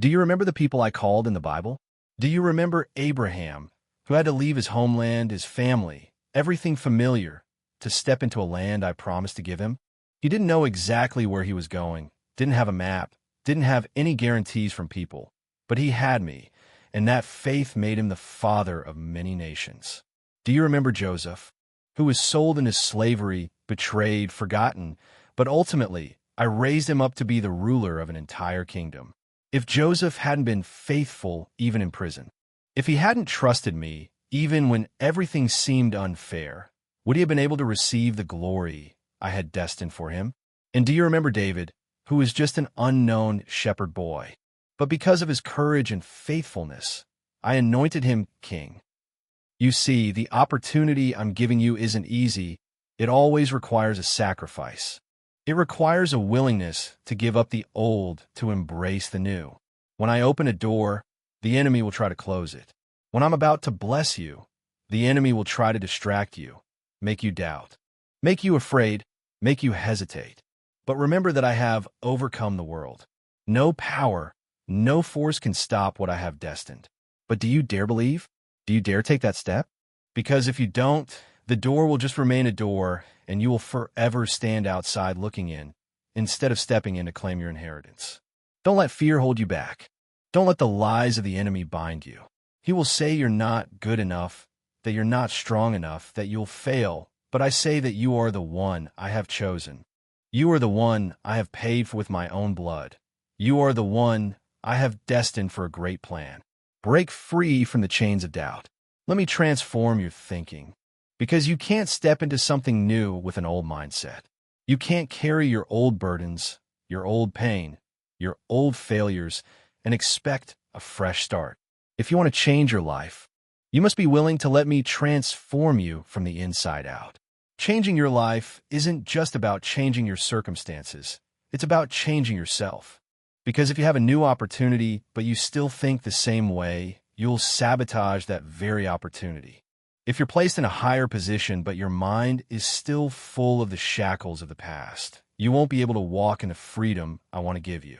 Do you remember the people I called in the Bible? Do you remember Abraham, who had to leave his homeland, his family, everything familiar, to step into a land I promised to give him? He didn't know exactly where he was going, didn't have a map, didn't have any guarantees from people, but he had me, and that faith made him the father of many nations. Do you remember Joseph, who was sold into slavery, betrayed, forgotten, but ultimately I raised him up to be the ruler of an entire kingdom? If Joseph hadn't been faithful even in prison, if he hadn't trusted me even when everything seemed unfair, would he have been able to receive the glory I had destined for him? And do you remember David, who was just an unknown shepherd boy? But because of his courage and faithfulness, I anointed him king. You see, the opportunity I'm giving you isn't easy. It always requires a sacrifice. It requires a willingness to give up the old to embrace the new. When I open a door, the enemy will try to close it. When I'm about to bless you, the enemy will try to distract you, make you doubt, make you afraid, make you hesitate. But remember that I have overcome the world. No power, no force can stop what I have destined. But do you dare believe? Do you dare take that step? Because if you don't, the door will just remain a door, and you will forever stand outside looking in, instead of stepping in to claim your inheritance. Don't let fear hold you back. Don't let the lies of the enemy bind you. He will say you're not good enough, that you're not strong enough, that you'll fail, but I say that you are the one I have chosen. You are the one I have paid for with my own blood. You are the one I have destined for a great plan. Break free from the chains of doubt. Let me transform your thinking. Because you can't step into something new with an old mindset. You can't carry your old burdens, your old pain, your old failures, and expect a fresh start. If you want to change your life, you must be willing to let me transform you from the inside out. Changing your life isn't just about changing your circumstances. It's about changing yourself. Because if you have a new opportunity, but you still think the same way, you'll sabotage that very opportunity. If you're placed in a higher position, but your mind is still full of the shackles of the past, you won't be able to walk in the freedom I want to give you.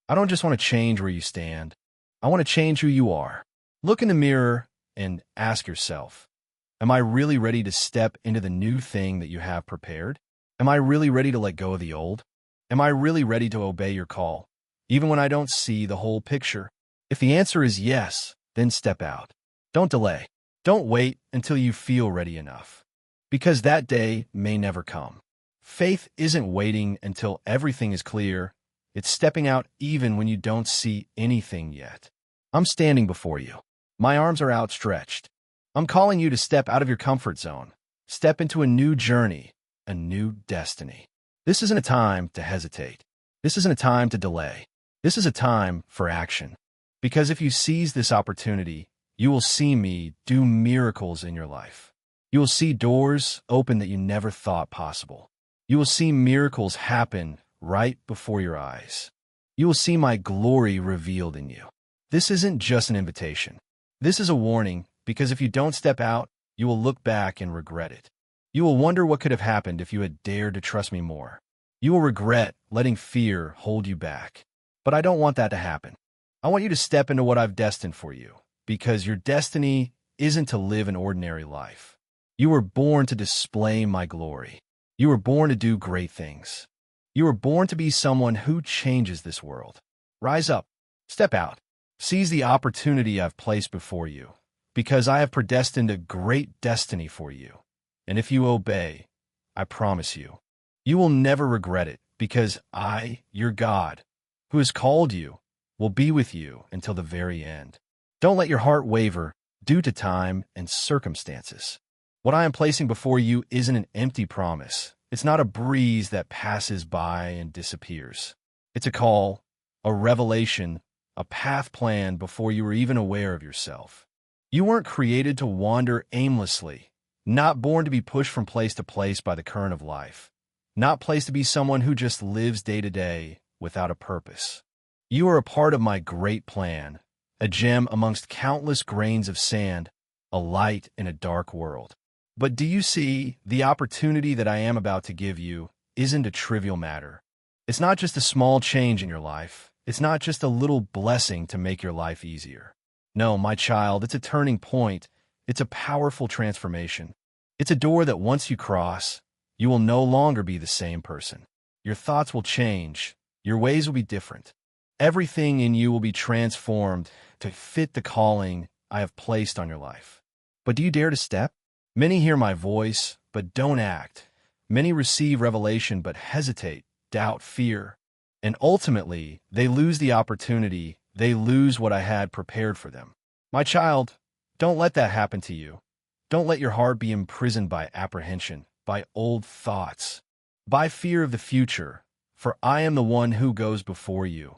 I don't just want to change where you stand. I want to change who you are. Look in the mirror and ask yourself, Am I really ready to step into the new thing that you have prepared? Am I really ready to let go of the old? Am I really ready to obey your call, even when I don't see the whole picture? If the answer is yes, then step out. Don't delay. Don't wait until you feel ready enough, because that day may never come. Faith isn't waiting until everything is clear. It's stepping out even when you don't see anything yet. I'm standing before you. My arms are outstretched. I'm calling you to step out of your comfort zone. Step into a new journey, a new destiny. This isn't a time to hesitate. This isn't a time to delay. This is a time for action. Because if you seize this opportunity, you will see me do miracles in your life. You will see doors open that you never thought possible. You will see miracles happen right before your eyes. You will see my glory revealed in you. This isn't just an invitation. This is a warning, because if you don't step out, you will look back and regret it. You will wonder what could have happened if you had dared to trust me more. You will regret letting fear hold you back. But I don't want that to happen. I want you to step into what I've destined for you, because your destiny isn't to live an ordinary life. You were born to display my glory. You were born to do great things. You were born to be someone who changes this world. Rise up. Step out. Seize the opportunity I've placed before you, because I have predestined a great destiny for you. And if you obey, I promise you, you will never regret it, because I, your God, who has called you, will be with you until the very end. Don't let your heart waver due to time and circumstances. What I am placing before you isn't an empty promise. It's not a breeze that passes by and disappears. It's a call, a revelation, a path planned before you were even aware of yourself. You weren't created to wander aimlessly, not born to be pushed from place to place by the current of life, not placed to be someone who just lives day to day without a purpose. You are a part of my great plan, a gem amongst countless grains of sand, a light in a dark world. But do you see, the opportunity that I am about to give you isn't a trivial matter. It's not just a small change in your life. It's not just a little blessing to make your life easier. No, my child, it's a turning point. It's a powerful transformation. It's a door that once you cross, you will no longer be the same person. Your thoughts will change. Your ways will be different. Everything in you will be transformed to fit the calling I have placed on your life. But do you dare to step? Many hear my voice, but don't act. Many receive revelation, but hesitate, doubt, fear. And ultimately, they lose the opportunity. They lose what I had prepared for them. My child, don't let that happen to you. Don't let your heart be imprisoned by apprehension, by old thoughts, by fear of the future. For I am the one who goes before you.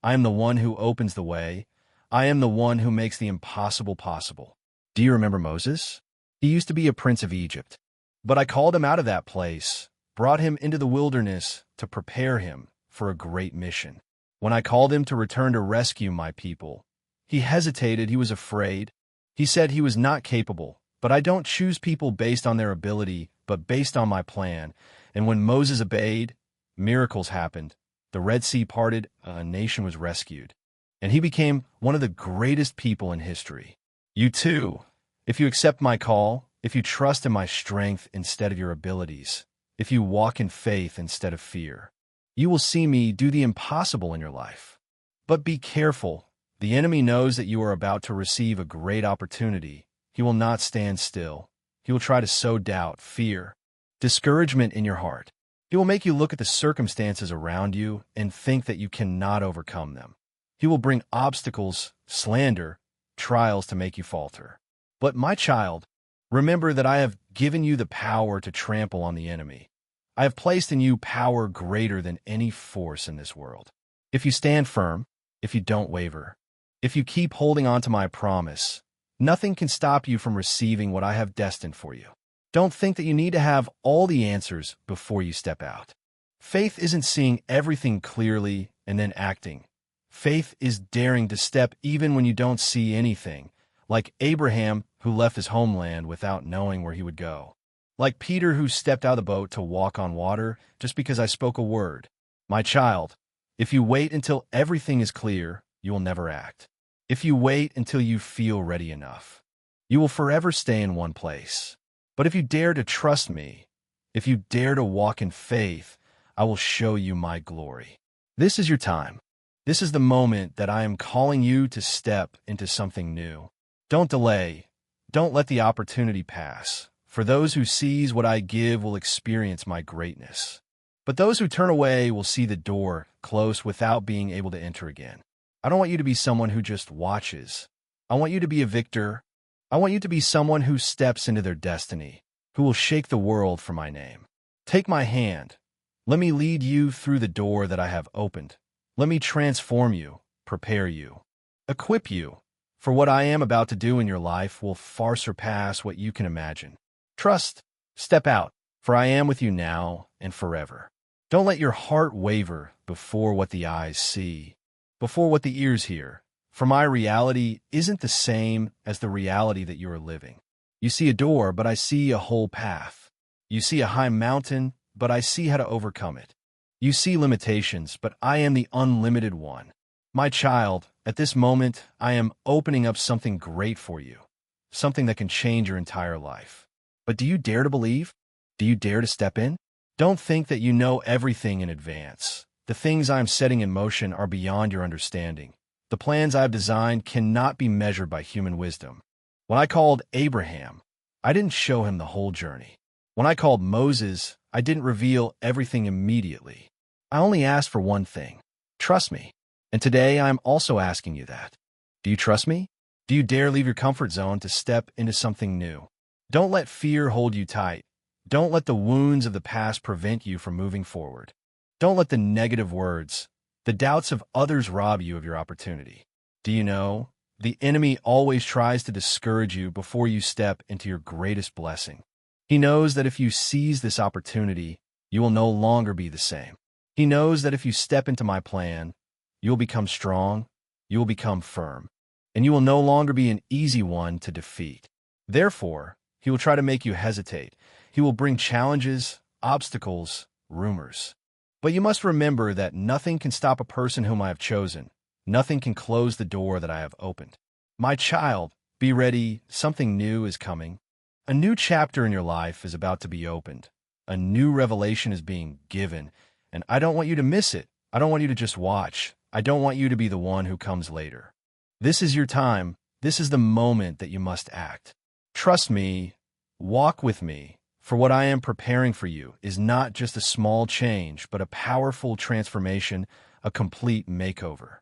I am the one who opens the way. I am the one who makes the impossible possible. Do you remember Moses? He used to be a prince of Egypt. But I called him out of that place, brought him into the wilderness to prepare him for a great mission. When I called him to return to rescue my people, he hesitated, he was afraid. He said he was not capable. But I don't choose people based on their ability, but based on my plan. And when Moses obeyed, miracles happened. The Red Sea parted, a nation was rescued. And he became one of the greatest people in history. You too. If you accept my call, if you trust in my strength instead of your abilities, if you walk in faith instead of fear, you will see me do the impossible in your life. But be careful. The enemy knows that you are about to receive a great opportunity. He will not stand still. He will try to sow doubt, fear, discouragement in your heart. He will make you look at the circumstances around you and think that you cannot overcome them. He will bring obstacles, slander, trials to make you falter. But my child, remember that I have given you the power to trample on the enemy. I have placed in you power greater than any force in this world. If you stand firm, if you don't waver, if you keep holding on to my promise, nothing can stop you from receiving what I have destined for you. Don't think that you need to have all the answers before you step out. Faith isn't seeing everything clearly and then acting. Faith is daring to step even when you don't see anything, like Abraham, who left his homeland without knowing where he would go. Like Peter, who stepped out of the boat to walk on water just because I spoke a word. My child, if you wait until everything is clear, you will never act. If you wait until you feel ready enough, You will forever stay in one place. But if you dare to trust me, if you dare to walk in faith, I will show you my glory. This is your time. This is the moment that I am calling you to step into something new. Don't delay. Don't let the opportunity pass. For those who seize what I give will experience my greatness. But those who turn away will see the door close without being able to enter again. I don't want you to be someone who just watches. I want you to be a victor. I want you to be someone who steps into their destiny, who will shake the world for my name. Take my hand. Let me lead you through the door that I have opened. Let me transform you, prepare you, equip you, for what I am about to do in your life will far surpass what you can imagine. Trust, step out, for I am with you now and forever. Don't let your heart waver before what the eyes see, before what the ears hear, for my reality isn't the same as the reality that you are living. You see a door, but I see a whole path. You see a high mountain, but I see how to overcome it. You see limitations, but I am the unlimited one. My child, at this moment, I am opening up something great for you, something that can change your entire life. But do you dare to believe? Do you dare to step in? Don't think that you know everything in advance. The things I am setting in motion are beyond your understanding. The plans I have designed cannot be measured by human wisdom. When I called Abraham, I didn't show him the whole journey. When I called Moses, I didn't reveal everything immediately. I only asked for one thing. Trust me. And today I am also asking you that. Do you trust me? Do you dare leave your comfort zone to step into something new? Don't let fear hold you tight. Don't let the wounds of the past prevent you from moving forward. Don't let the negative words, the doubts of others rob you of your opportunity. Do you know, the enemy always tries to discourage you before you step into your greatest blessing. He knows that if you seize this opportunity, you will no longer be the same. He knows that if you step into my plan, you will become strong, you will become firm, and you will no longer be an easy one to defeat. Therefore, he will try to make you hesitate. He will bring challenges, obstacles, rumors. But you must remember that nothing can stop a person whom I have chosen. Nothing can close the door that I have opened. My child, be ready. Something new is coming. A new chapter in your life is about to be opened. A new revelation is being given, and I don't want you to miss it. I don't want you to just watch. I don't want you to be the one who comes later. This is your time. This is the moment that you must act. Trust me. Walk with me. For what I am preparing for you is not just a small change, but a powerful transformation, a complete makeover.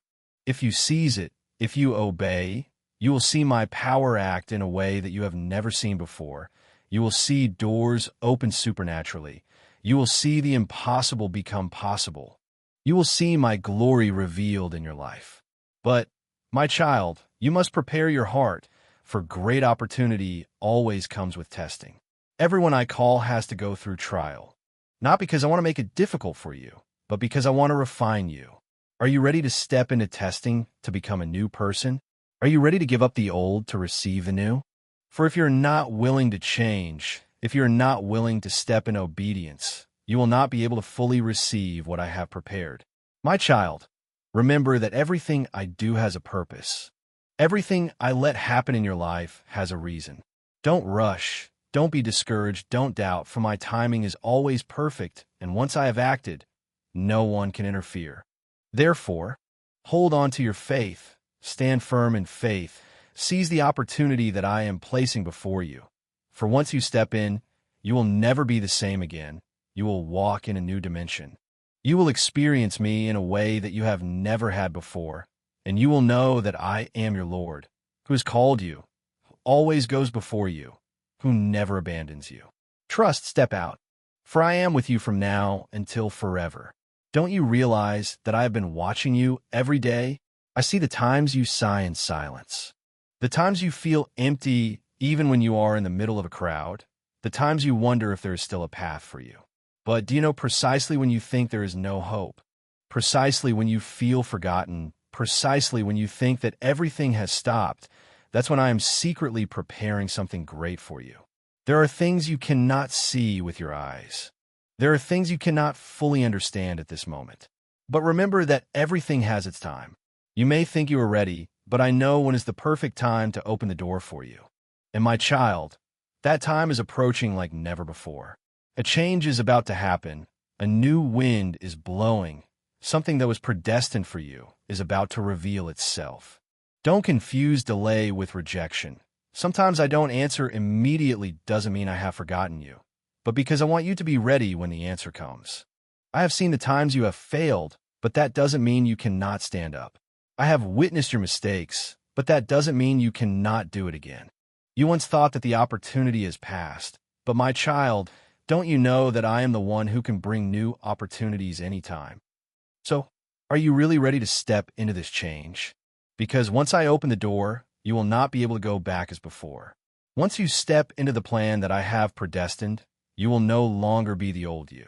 If you seize it, if you obey, you will see my power act in a way that you have never seen before. You will see doors open supernaturally. You will see the impossible become possible. You will see my glory revealed in your life. But, my child, you must prepare your heart, for great opportunity always comes with testing. Everyone I call has to go through trial. Not because I want to make it difficult for you, but because I want to refine you. Are you ready to step into testing to become a new person? Are you ready to give up the old to receive the new? For if you're not willing to change, if you're not willing to step in obedience, you will not be able to fully receive what I have prepared. My child, remember that everything I do has a purpose. Everything I let happen in your life has a reason. Don't rush. Don't be discouraged, don't doubt, for my timing is always perfect, and once I have acted, no one can interfere. Therefore, hold on to your faith, stand firm in faith, seize the opportunity that I am placing before you. For once you step in, you will never be the same again. You will walk in a new dimension. You will experience me in a way that you have never had before, and you will know that I am your Lord, who has called you, who always goes before you, who never abandons you. Trust, step out, for I am with you from now until forever. Don't you realize that I have been watching you every day? I see the times you sigh in silence, the times you feel empty even when you are in the middle of a crowd, the times you wonder if there is still a path for you. But do you know precisely when you think there is no hope, precisely when you feel forgotten, precisely when you think that everything has stopped, that's when I am secretly preparing something great for you. There are things you cannot see with your eyes. There are things you cannot fully understand at this moment. But remember that everything has its time. You may think you are ready, but I know when is the perfect time to open the door for you. And my child, that time is approaching like never before. A change is about to happen. A new wind is blowing. Something that was predestined for you is about to reveal itself. Don't confuse delay with rejection. Sometimes I don't answer immediately doesn't mean I have forgotten you, but because I want you to be ready when the answer comes. I have seen the times you have failed, but that doesn't mean you cannot stand up. I have witnessed your mistakes, but that doesn't mean you cannot do it again. You once thought that the opportunity is past, but my child, don't you know that I am the one who can bring new opportunities anytime? So, are you really ready to step into this change? Because once I open the door, you will not be able to go back as before. Once you step into the plan that I have predestined, you will no longer be the old you.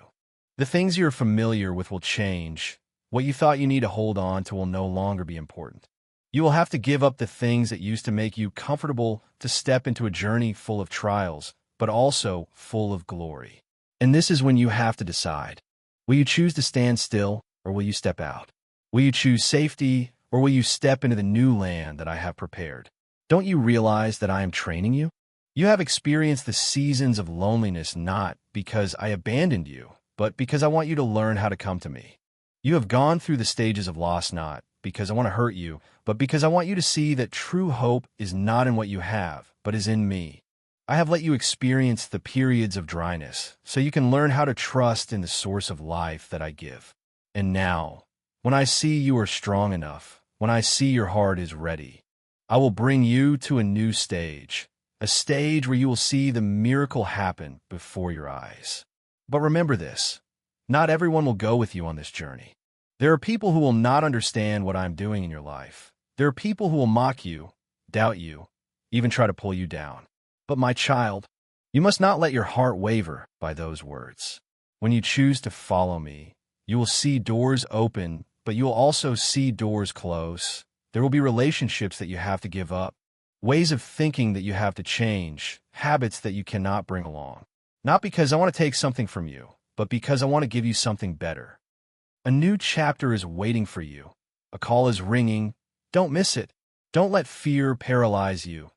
The things you're familiar with will change. What you thought you need to hold on to will no longer be important. You will have to give up the things that used to make you comfortable to step into a journey full of trials, but also full of glory. And this is when you have to decide. Will you choose to stand still, or will you step out? Will you choose safety, or will you step into the new land that I have prepared? Don't you realize that I am training you? You have experienced the seasons of loneliness not because I abandoned you, but because I want you to learn how to come to me. You have gone through the stages of loss not because I want to hurt you, but because I want you to see that true hope is not in what you have, but is in me. I have let you experience the periods of dryness, so you can learn how to trust in the source of life that I give. And now, when I see you are strong enough, when I see your heart is ready, I will bring you to a new stage, a stage where you will see the miracle happen before your eyes. But remember this, not everyone will go with you on this journey. There are people who will not understand what I'm doing in your life. There are people who will mock you, doubt you, even try to pull you down. But my child, you must not let your heart waver by those words. When you choose to follow me, you will see doors open, but you will also see doors close. There will be relationships that you have to give up, ways of thinking that you have to change, habits that you cannot bring along. Not because I want to take something from you, but because I want to give you something better. A new chapter is waiting for you. A call is ringing. Don't miss it. Don't let fear paralyze you.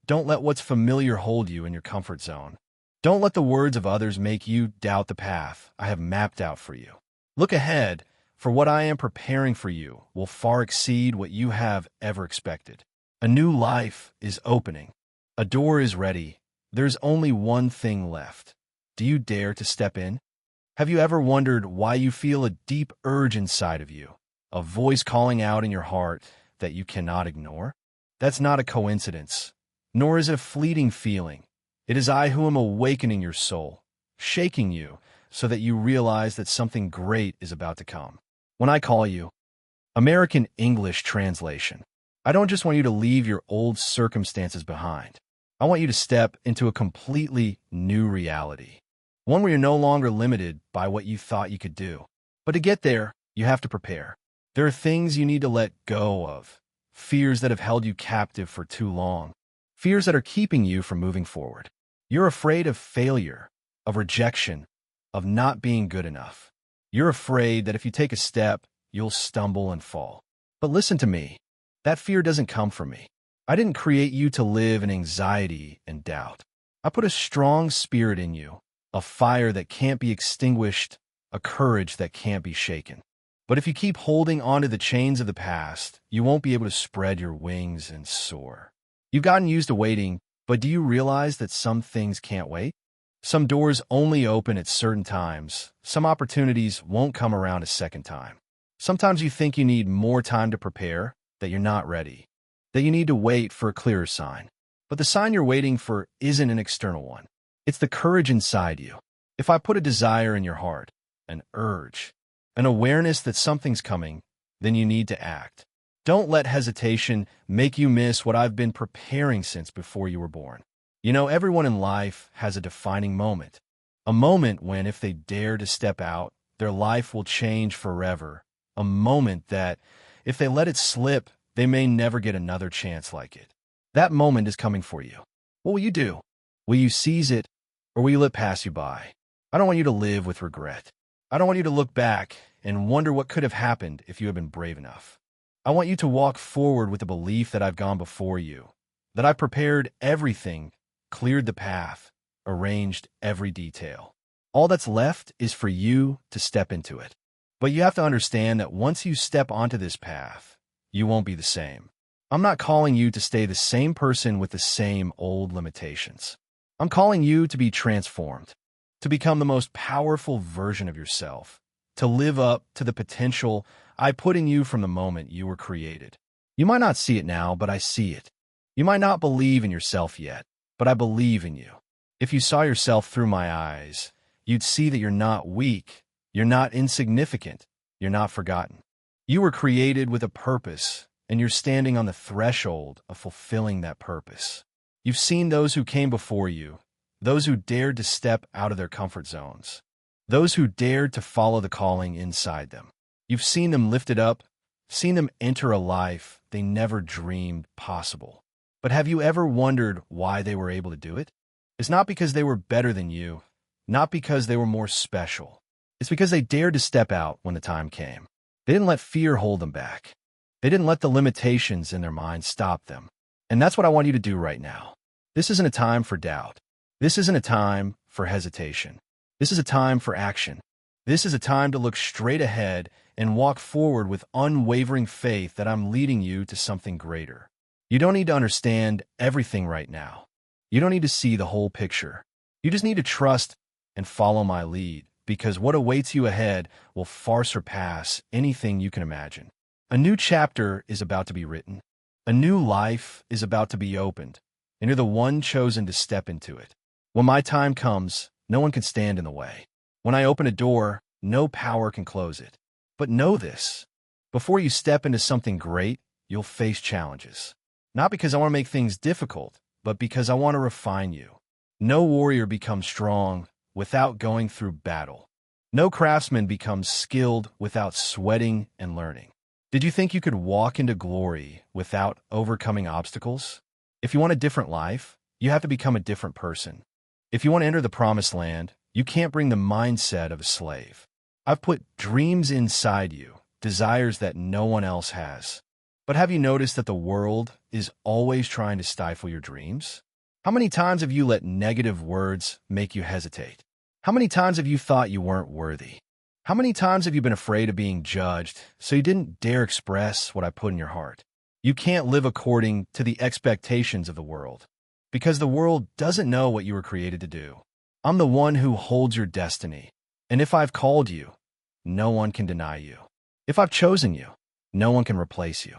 Don't let what's familiar hold you in your comfort zone. Don't let the words of others make you doubt the path I have mapped out for you. Look ahead, for what I am preparing for you will far exceed what you have ever expected. A new life is opening. A door is ready. There's only one thing left. Do you dare to step in? Have you ever wondered why you feel a deep urge inside of you, a voice calling out in your heart that you cannot ignore? That's not a coincidence, nor is it a fleeting feeling. It is I who am awakening your soul, shaking you so that you realize that something great is about to come. When I call you, American English translation, I don't just want you to leave your old circumstances behind. I want you to step into a completely new reality. One where you're no longer limited by what you thought you could do. But to get there, you have to prepare. There are things you need to let go of, fears that have held you captive for too long, fears that are keeping you from moving forward. You're afraid of failure, of rejection, of not being good enough. You're afraid that if you take a step, you'll stumble and fall. But listen to me. That fear doesn't come from me. I didn't create you to live in anxiety and doubt. I put a strong spirit in you, a fire that can't be extinguished, a courage that can't be shaken. But if you keep holding onto the chains of the past, you won't be able to spread your wings and soar. You've gotten used to waiting, but do you realize that some things can't wait? Some doors only open at certain times. Some opportunities won't come around a second time. Sometimes you think you need more time to prepare, that you're not ready, that you need to wait for a clearer sign. But the sign you're waiting for isn't an external one. It's the courage inside you. If I put a desire in your heart, an urge, an awareness that something's coming, then you need to act. Don't let hesitation make you miss what I've been preparing since before you were born. You know, everyone in life has a defining moment. A moment when, if they dare to step out, their life will change forever. A moment that, if they let it slip, they may never get another chance like it. That moment is coming for you. What will you do? Will you seize it, or will you let it pass you by? I don't want you to live with regret. I don't want you to look back and wonder what could have happened if you had been brave enough. I want you to walk forward with the belief that I've gone before you, that I've prepared everything cleared the path, arranged every detail. All that's left is for you to step into it. But you have to understand that once you step onto this path, you won't be the same. I'm not calling you to stay the same person with the same old limitations. I'm calling you to be transformed, to become the most powerful version of yourself, to live up to the potential I put in you from the moment you were created. You might not see it now, but I see it. You might not believe in yourself yet, but I believe in you. If you saw yourself through my eyes, you'd see that you're not weak, you're not insignificant, you're not forgotten. You were created with a purpose, and you're standing on the threshold of fulfilling that purpose. You've seen those who came before you, those who dared to step out of their comfort zones, those who dared to follow the calling inside them. You've seen them lifted up, seen them enter a life they never dreamed possible. But have you ever wondered why they were able to do it? It's not because they were better than you, not because they were more special. It's because they dared to step out when the time came. They didn't let fear hold them back. They didn't let the limitations in their mind stop them. And that's what I want you to do right now. This isn't a time for doubt. This isn't a time for hesitation. This is a time for action. This is a time to look straight ahead and walk forward with unwavering faith that I'm leading you to something greater. You don't need to understand everything right now. You don't need to see the whole picture. You just need to trust and follow my lead, because what awaits you ahead will far surpass anything you can imagine. A new chapter is about to be written. A new life is about to be opened, and you're the one chosen to step into it. When my time comes, no one can stand in the way. When I open a door, no power can close it. But know this, before you step into something great, you'll face challenges. Not because I want to make things difficult, but because I want to refine you. No warrior becomes strong without going through battle. No craftsman becomes skilled without sweating and learning. Did you think you could walk into glory without overcoming obstacles? If you want a different life, you have to become a different person. If you want to enter the promised land, you can't bring the mindset of a slave. I've put dreams inside you, desires that no one else has. But have you noticed that the world is always trying to stifle your dreams? How many times have you let negative words make you hesitate? How many times have you thought you weren't worthy? How many times have you been afraid of being judged, so you didn't dare express what I put in your heart? You can't live according to the expectations of the world, because the world doesn't know what you were created to do. I'm the one who holds your destiny, and if I've called you, no one can deny you. If I've chosen you, no one can replace you.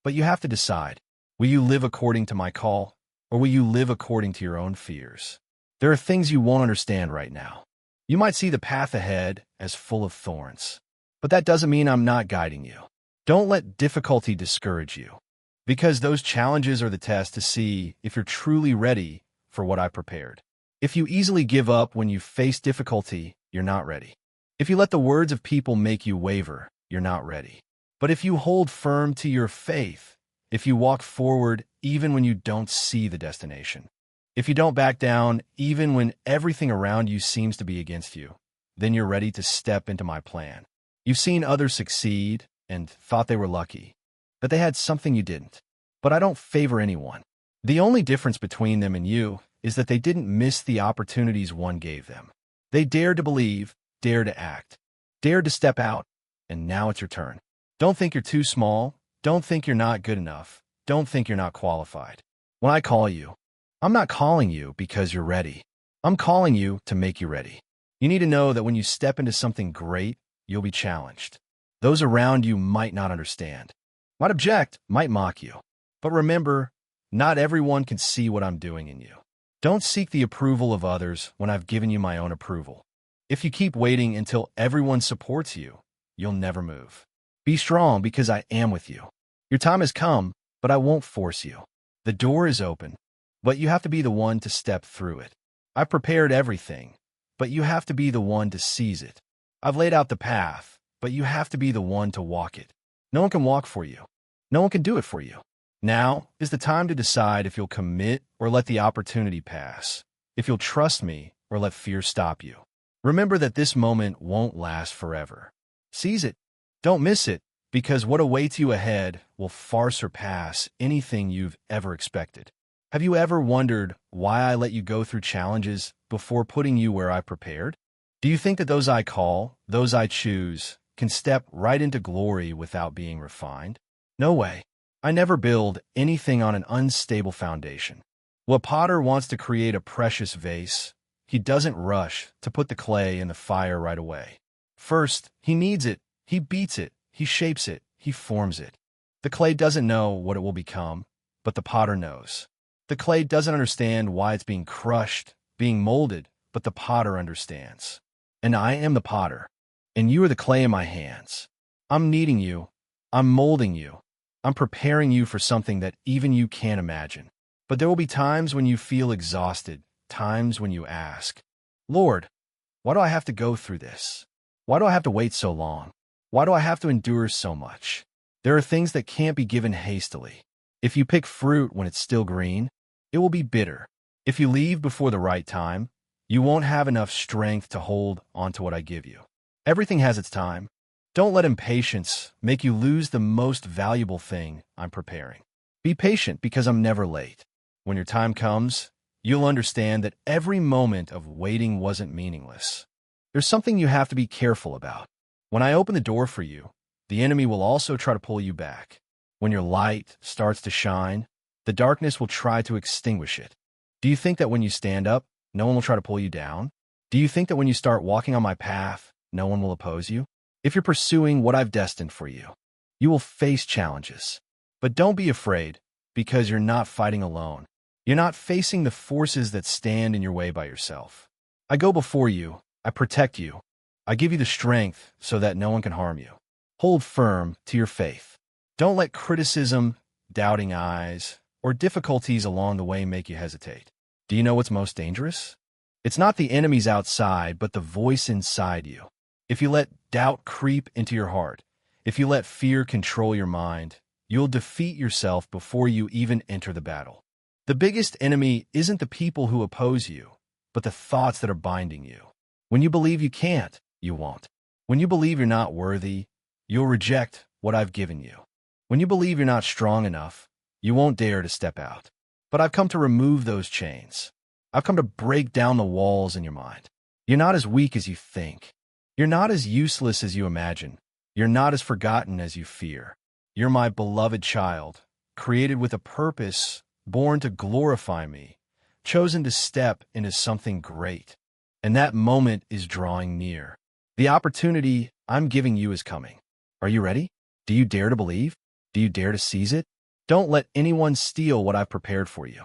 But you have to decide, will you live according to my call, or will you live according to your own fears? There are things you won't understand right now. You might see the path ahead as full of thorns, but that doesn't mean I'm not guiding you. Don't let difficulty discourage you, because those challenges are the test to see if you're truly ready for what I prepared. If you easily give up when you face difficulty, you're not ready. If you let the words of people make you waver, you're not ready. But if you hold firm to your faith, if you walk forward even when you don't see the destination, if you don't back down even when everything around you seems to be against you, then you're ready to step into my plan. You've seen others succeed and thought they were lucky, that they had something you didn't. But I don't favor anyone. The only difference between them and you is that they didn't miss the opportunities one gave them. They dared to believe, dared to act, dared to step out, and now it's your turn. Don't think you're too small. Don't think you're not good enough. Don't think you're not qualified. When I call you, I'm not calling you because you're ready. I'm calling you to make you ready. You need to know that when you step into something great, you'll be challenged. Those around you might not understand, might object, might mock you. But remember, not everyone can see what I'm doing in you. Don't seek the approval of others when I've given you my own approval. If you keep waiting until everyone supports you, you'll never move. Be strong because I am with you. Your time has come, but I won't force you. The door is open, but you have to be the one to step through it. I've prepared everything, but you have to be the one to seize it. I've laid out the path, but you have to be the one to walk it. No one can walk for you. No one can do it for you. Now is the time to decide if you'll commit or let the opportunity pass, if you'll trust me or let fear stop you. Remember that this moment won't last forever. Seize it. Don't miss it, because what awaits you ahead will far surpass anything you've ever expected. Have you ever wondered why I let you go through challenges before putting you where I prepared? Do you think that those I call, those I choose, can step right into glory without being refined? No way. I never build anything on an unstable foundation. When a potter wants to create a precious vase, he doesn't rush to put the clay in the fire right away. First, he kneads it, he beats it, he shapes it, he forms it. The clay doesn't know what it will become, but the potter knows. The clay doesn't understand why it's being crushed, being molded, but the potter understands. And I am the potter, and you are the clay in my hands. I'm kneading you, I'm molding you, I'm preparing you for something that even you can't imagine. But there will be times when you feel exhausted, times when you ask, Lord, why do I have to go through this? Why do I have to wait so long? Why do I have to endure so much? There are things that can't be given hastily. If you pick fruit when it's still green, it will be bitter. If you leave before the right time, you won't have enough strength to hold onto what I give you. Everything has its time. Don't let impatience make you lose the most valuable thing I'm preparing. Be patient because I'm never late. When your time comes, you'll understand that every moment of waiting wasn't meaningless. There's something you have to be careful about. When I open the door for you, the enemy will also try to pull you back. When your light starts to shine, the darkness will try to extinguish it. Do you think that when you stand up, no one will try to pull you down? Do you think that when you start walking on my path, no one will oppose you? If you're pursuing what I've destined for you, you will face challenges. But don't be afraid, because you're not fighting alone. You're not facing the forces that stand in your way by yourself. I go before you, I protect you, I give you the strength so that no one can harm you. Hold firm to your faith. Don't let criticism, doubting eyes, or difficulties along the way make you hesitate. Do you know what's most dangerous? It's not the enemies outside, but the voice inside you. If you let doubt creep into your heart, if you let fear control your mind, you'll defeat yourself before you even enter the battle. The biggest enemy isn't the people who oppose you, but the thoughts that are binding you. When you believe you can't, you won't. When you believe you're not worthy, you'll reject what I've given you. When you believe you're not strong enough, you won't dare to step out. But I've come to remove those chains. I've come to break down the walls in your mind. You're not as weak as you think. You're not as useless as you imagine. You're not as forgotten as you fear. You're my beloved child, created with a purpose, born to glorify me, chosen to step into something great. And that moment is drawing near. The opportunity I'm giving you is coming. Are you ready? Do you dare to believe? Do you dare to seize it? Don't let anyone steal what I've prepared for you.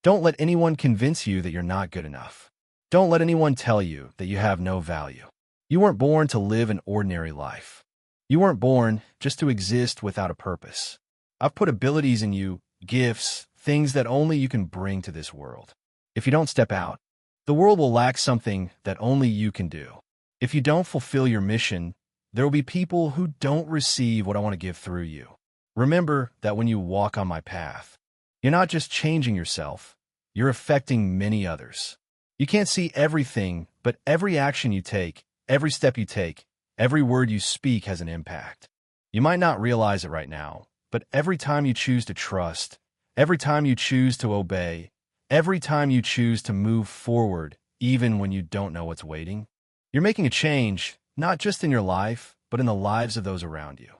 Don't let anyone convince you that you're not good enough. Don't let anyone tell you that you have no value. You weren't born to live an ordinary life. You weren't born just to exist without a purpose. I've put abilities in you, gifts, things that only you can bring to this world. If you don't step out, the world will lack something that only you can do. If you don't fulfill your mission, there will be people who don't receive what I want to give through you. Remember that when you walk on my path, you're not just changing yourself, you're affecting many others. You can't see everything, but every action you take, every step you take, every word you speak has an impact. You might not realize it right now, but every time you choose to trust, every time you choose to obey, every time you choose to move forward, even when you don't know what's waiting, you're making a change, not just in your life, but in the lives of those around you.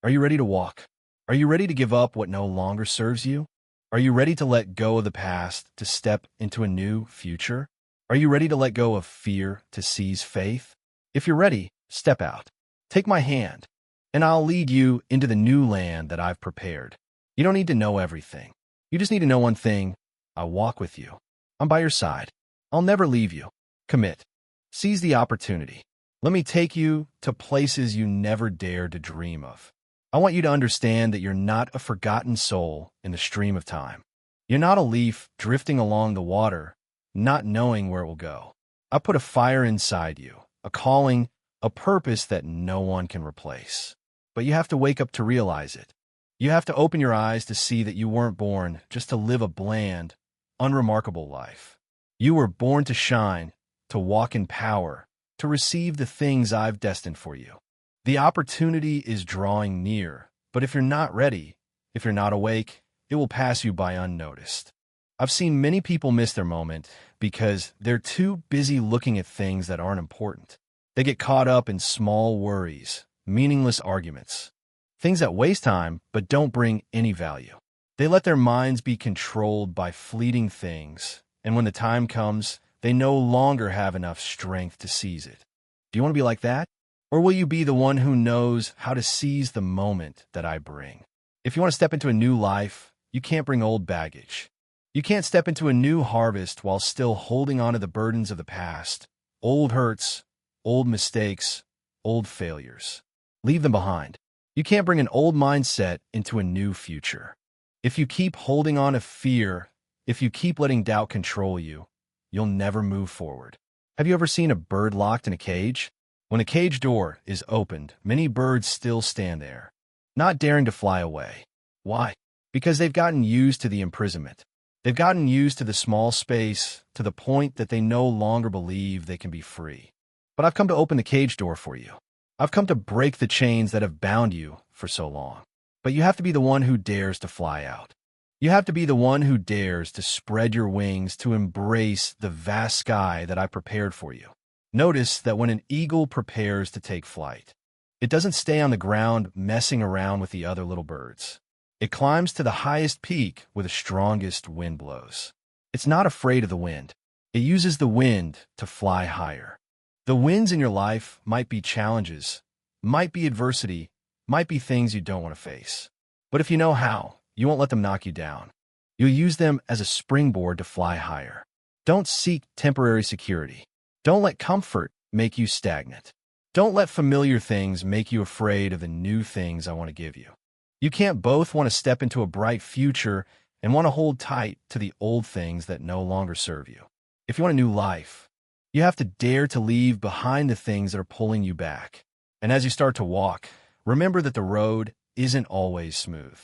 Are you ready to walk? Are you ready to give up what no longer serves you? Are you ready to let go of the past to step into a new future? Are you ready to let go of fear to seize faith? If you're ready, step out. Take my hand, and I'll lead you into the new land that I've prepared. You don't need to know everything. You just need to know one thing. I walk with you. I'm by your side. I'll never leave you. Commit. Seize the opportunity. Let me take you to places you never dared to dream of. I want you to understand that you're not a forgotten soul in the stream of time. You're not a leaf drifting along the water, not knowing where it will go. I put a fire inside you, a calling, a purpose that no one can replace. But you have to wake up to realize it. You have to open your eyes to see that you weren't born just to live a bland, unremarkable life. You were born to shine, to walk in power, to receive the things I've destined for you. The opportunity is drawing near, but if you're not ready, if you're not awake, it will pass you by unnoticed. I've seen many people miss their moment because they're too busy looking at things that aren't important. They get caught up in small worries, meaningless arguments, things that waste time but don't bring any value. They let their minds be controlled by fleeting things, and when the time comes, they no longer have enough strength to seize it. Do you want to be like that? Or will you be the one who knows how to seize the moment that I bring? If you want to step into a new life, you can't bring old baggage. You can't step into a new harvest while still holding on to the burdens of the past, old hurts, old mistakes, old failures. Leave them behind. You can't bring an old mindset into a new future. If you keep holding on to fear, if you keep letting doubt control you, you'll never move forward. Have you ever seen a bird locked in a cage? When a cage door is opened, many birds still stand there, not daring to fly away. Why? Because they've gotten used to the imprisonment. They've gotten used to the small space, to the point that they no longer believe they can be free. But I've come to open the cage door for you. I've come to break the chains that have bound you for so long. But you have to be the one who dares to fly out. You have to be the one who dares to spread your wings to embrace the vast sky that I prepared for you. Notice that when an eagle prepares to take flight, it doesn't stay on the ground messing around with the other little birds. It climbs to the highest peak where the strongest wind blows. It's not afraid of the wind. It uses the wind to fly higher. The winds in your life might be challenges, might be adversity, might be things you don't want to face. But if you know how, you won't let them knock you down. You'll use them as a springboard to fly higher. Don't seek temporary security. Don't let comfort make you stagnant. Don't let familiar things make you afraid of the new things I want to give you. You can't both want to step into a bright future and want to hold tight to the old things that no longer serve you. If you want a new life, you have to dare to leave behind the things that are pulling you back. And as you start to walk, remember that the road isn't always smooth.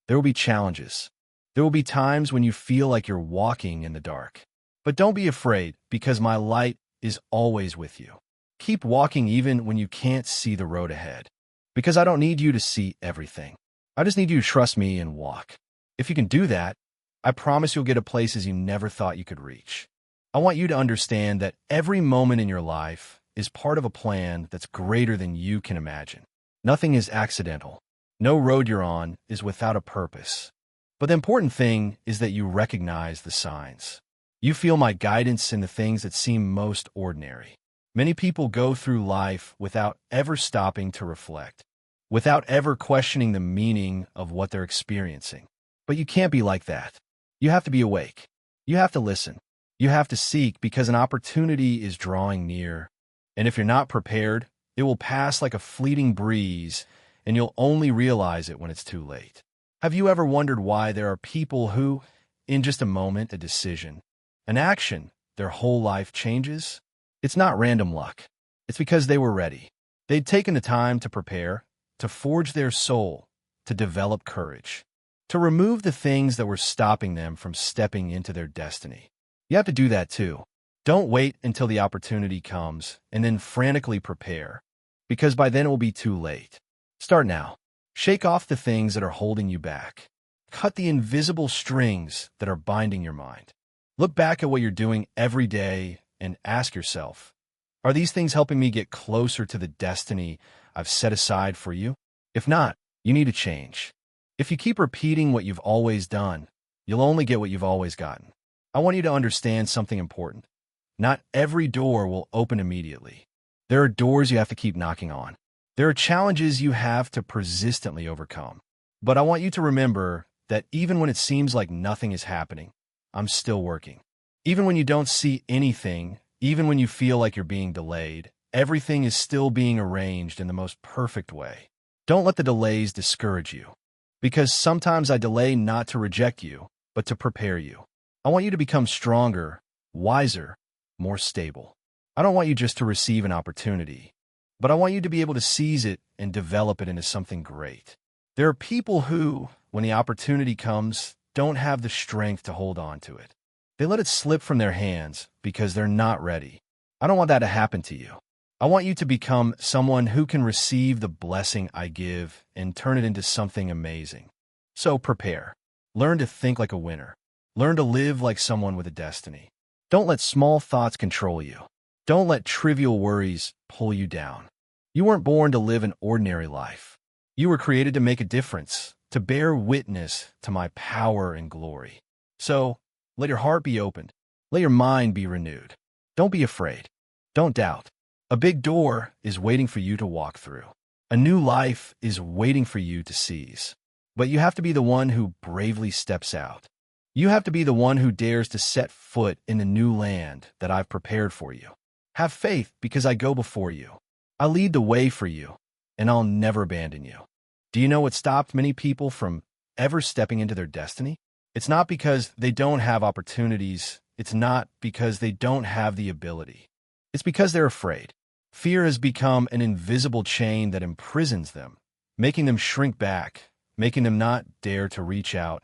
There will be challenges. There will be times when you feel like you're walking in the dark. But don't be afraid, because my light is always with you. Keep walking even when you can't see the road ahead, because I don't need you to see everything. I just need you to trust me and walk. If you can do that, I promise you'll get to places you never thought you could reach. I want you to understand that every moment in your life is part of a plan that's greater than you can imagine. Nothing is accidental. No road you're on is without a purpose. But the important thing is that you recognize the signs. You feel my guidance in the things that seem most ordinary. Many people go through life without ever stopping to reflect, without ever questioning the meaning of what they're experiencing. But you can't be like that. You have to be awake. You have to listen. You have to seek, because an opportunity is drawing near. And if you're not prepared, it will pass like a fleeting breeze, and you'll only realize it when it's too late. Have you ever wondered why there are people who, in just a moment, a decision, an action, their whole life changes? It's not random luck. It's because they were ready. They'd taken the time to prepare, to forge their soul, to develop courage, to remove the things that were stopping them from stepping into their destiny. You have to do that too. Don't wait until the opportunity comes and then frantically prepare, because by then it will be too late. Start now. Shake off the things that are holding you back. Cut the invisible strings that are binding your mind. Look back at what you're doing every day and ask yourself, are these things helping me get closer to the destiny I've set aside for you? If not, you need to change. If you keep repeating what you've always done, you'll only get what you've always gotten. I want you to understand something important. Not every door will open immediately. There are doors you have to keep knocking on. There are challenges you have to persistently overcome. But I want you to remember that even when it seems like nothing is happening, I'm still working. Even when you don't see anything, even when you feel like you're being delayed, everything is still being arranged in the most perfect way. Don't let the delays discourage you, because sometimes I delay not to reject you, but to prepare you. I want you to become stronger, wiser, more stable. I don't want you just to receive an opportunity, but I want you to be able to seize it and develop it into something great. There are people who, when the opportunity comes, don't have the strength to hold on to it. They let it slip from their hands because they're not ready. I don't want that to happen to you. I want you to become someone who can receive the blessing I give and turn it into something amazing. So prepare. Learn to think like a winner. Learn to live like someone with a destiny. Don't let small thoughts control you. Don't let trivial worries pull you down. You weren't born to live an ordinary life. You were created to make a difference, to bear witness to my power and glory. So, let your heart be opened. Let your mind be renewed. Don't be afraid. Don't doubt. A big door is waiting for you to walk through. A new life is waiting for you to seize. But you have to be the one who bravely steps out. You have to be the one who dares to set foot in the new land that I've prepared for you. Have faith because I go before you. I lead the way for you, and I'll never abandon you. Do you know what stopped many people from ever stepping into their destiny? It's not because they don't have opportunities. It's not because they don't have the ability. It's because they're afraid. Fear has become an invisible chain that imprisons them, making them shrink back, making them not dare to reach out,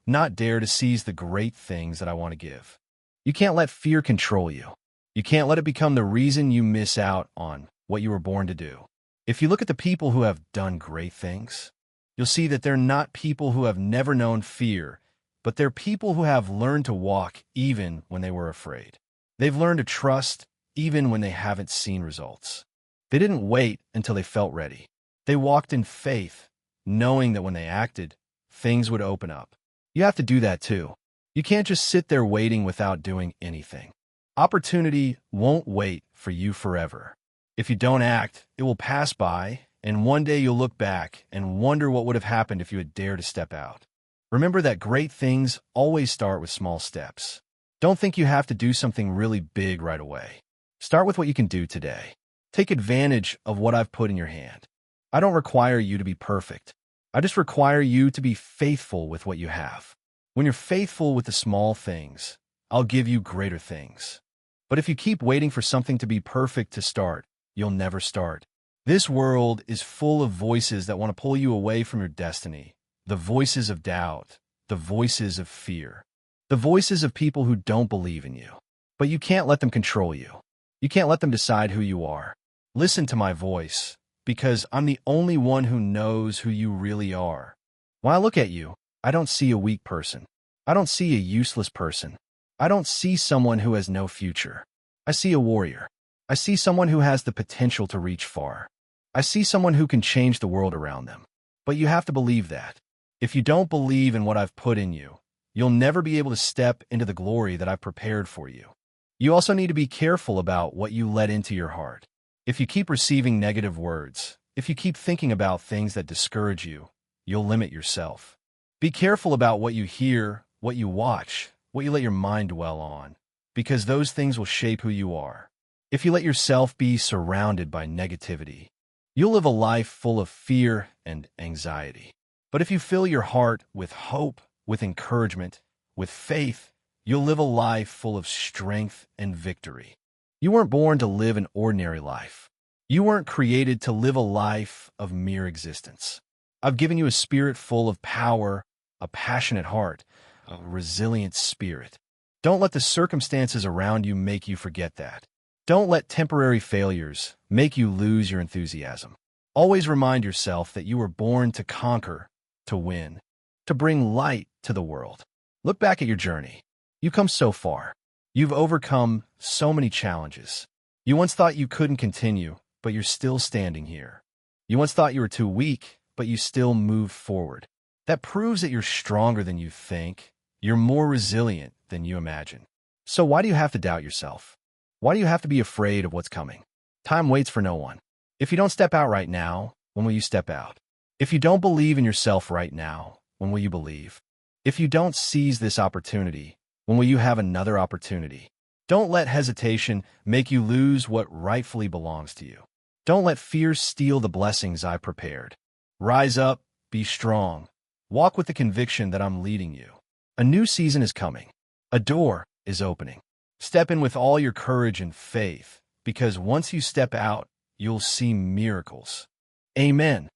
not dare to seize the great things that I want to give. You can't let fear control you. You can't let it become the reason you miss out on what you were born to do. If you look at the people who have done great things, you'll see that they're not people who have never known fear, but they're people who have learned to walk even when they were afraid. They've learned to trust even when they haven't seen results. They didn't wait until they felt ready. They walked in faith, knowing that when they acted, things would open up. You have to do that too. You can't just sit there waiting without doing anything. Opportunity won't wait for you forever. If you don't act, it will pass by, and one day you'll look back and wonder what would have happened if you had dared to step out. Remember that great things always start with small steps. Don't think you have to do something really big right away. Start with what you can do today. Take advantage of what I've put in your hand. I don't require you to be perfect. I just require you to be faithful with what you have. When you're faithful with the small things, I'll give you greater things. But if you keep waiting for something to be perfect to start, you'll never start. This world is full of voices that want to pull you away from your destiny. The voices of doubt, the voices of fear, the voices of people who don't believe in you. But you can't let them control you. You can't let them decide who you are. Listen to my voice, because I'm the only one who knows who you really are. When I look at you, I don't see a weak person. I don't see a useless person. I don't see someone who has no future. I see a warrior. I see someone who has the potential to reach far. I see someone who can change the world around them. But you have to believe that. If you don't believe in what I've put in you, you'll never be able to step into the glory that I've prepared for you. You also need to be careful about what you let into your heart. If you keep receiving negative words, if you keep thinking about things that discourage you, you'll limit yourself. Be careful about what you hear, what you watch, what you let your mind dwell on, because those things will shape who you are. If you let yourself be surrounded by negativity, you'll live a life full of fear and anxiety. But if you fill your heart with hope, with encouragement, with faith, you'll live a life full of strength and victory. You weren't born to live an ordinary life. You weren't created to live a life of mere existence. I've given you a spirit full of power, a passionate heart, a resilient spirit. Don't let the circumstances around you make you forget that. Don't let temporary failures make you lose your enthusiasm. Always remind yourself that you were born to conquer, to win, to bring light to the world. Look back at your journey. You've come so far. You've overcome so many challenges. You once thought you couldn't continue, but you're still standing here. You once thought you were too weak, but you still moved forward. That proves that you're stronger than you think. You're more resilient than you imagine. So why do you have to doubt yourself? Why do you have to be afraid of what's coming? Time waits for no one. If you don't step out right now, when will you step out? If you don't believe in yourself right now, when will you believe? If you don't seize this opportunity, when will you have another opportunity? Don't let hesitation make you lose what rightfully belongs to you. Don't let fear steal the blessings I prepared. Rise up, be strong. Walk with the conviction that I'm leading you. A new season is coming. A door is opening. Step in with all your courage and faith, because once you step out, you'll see miracles. Amen.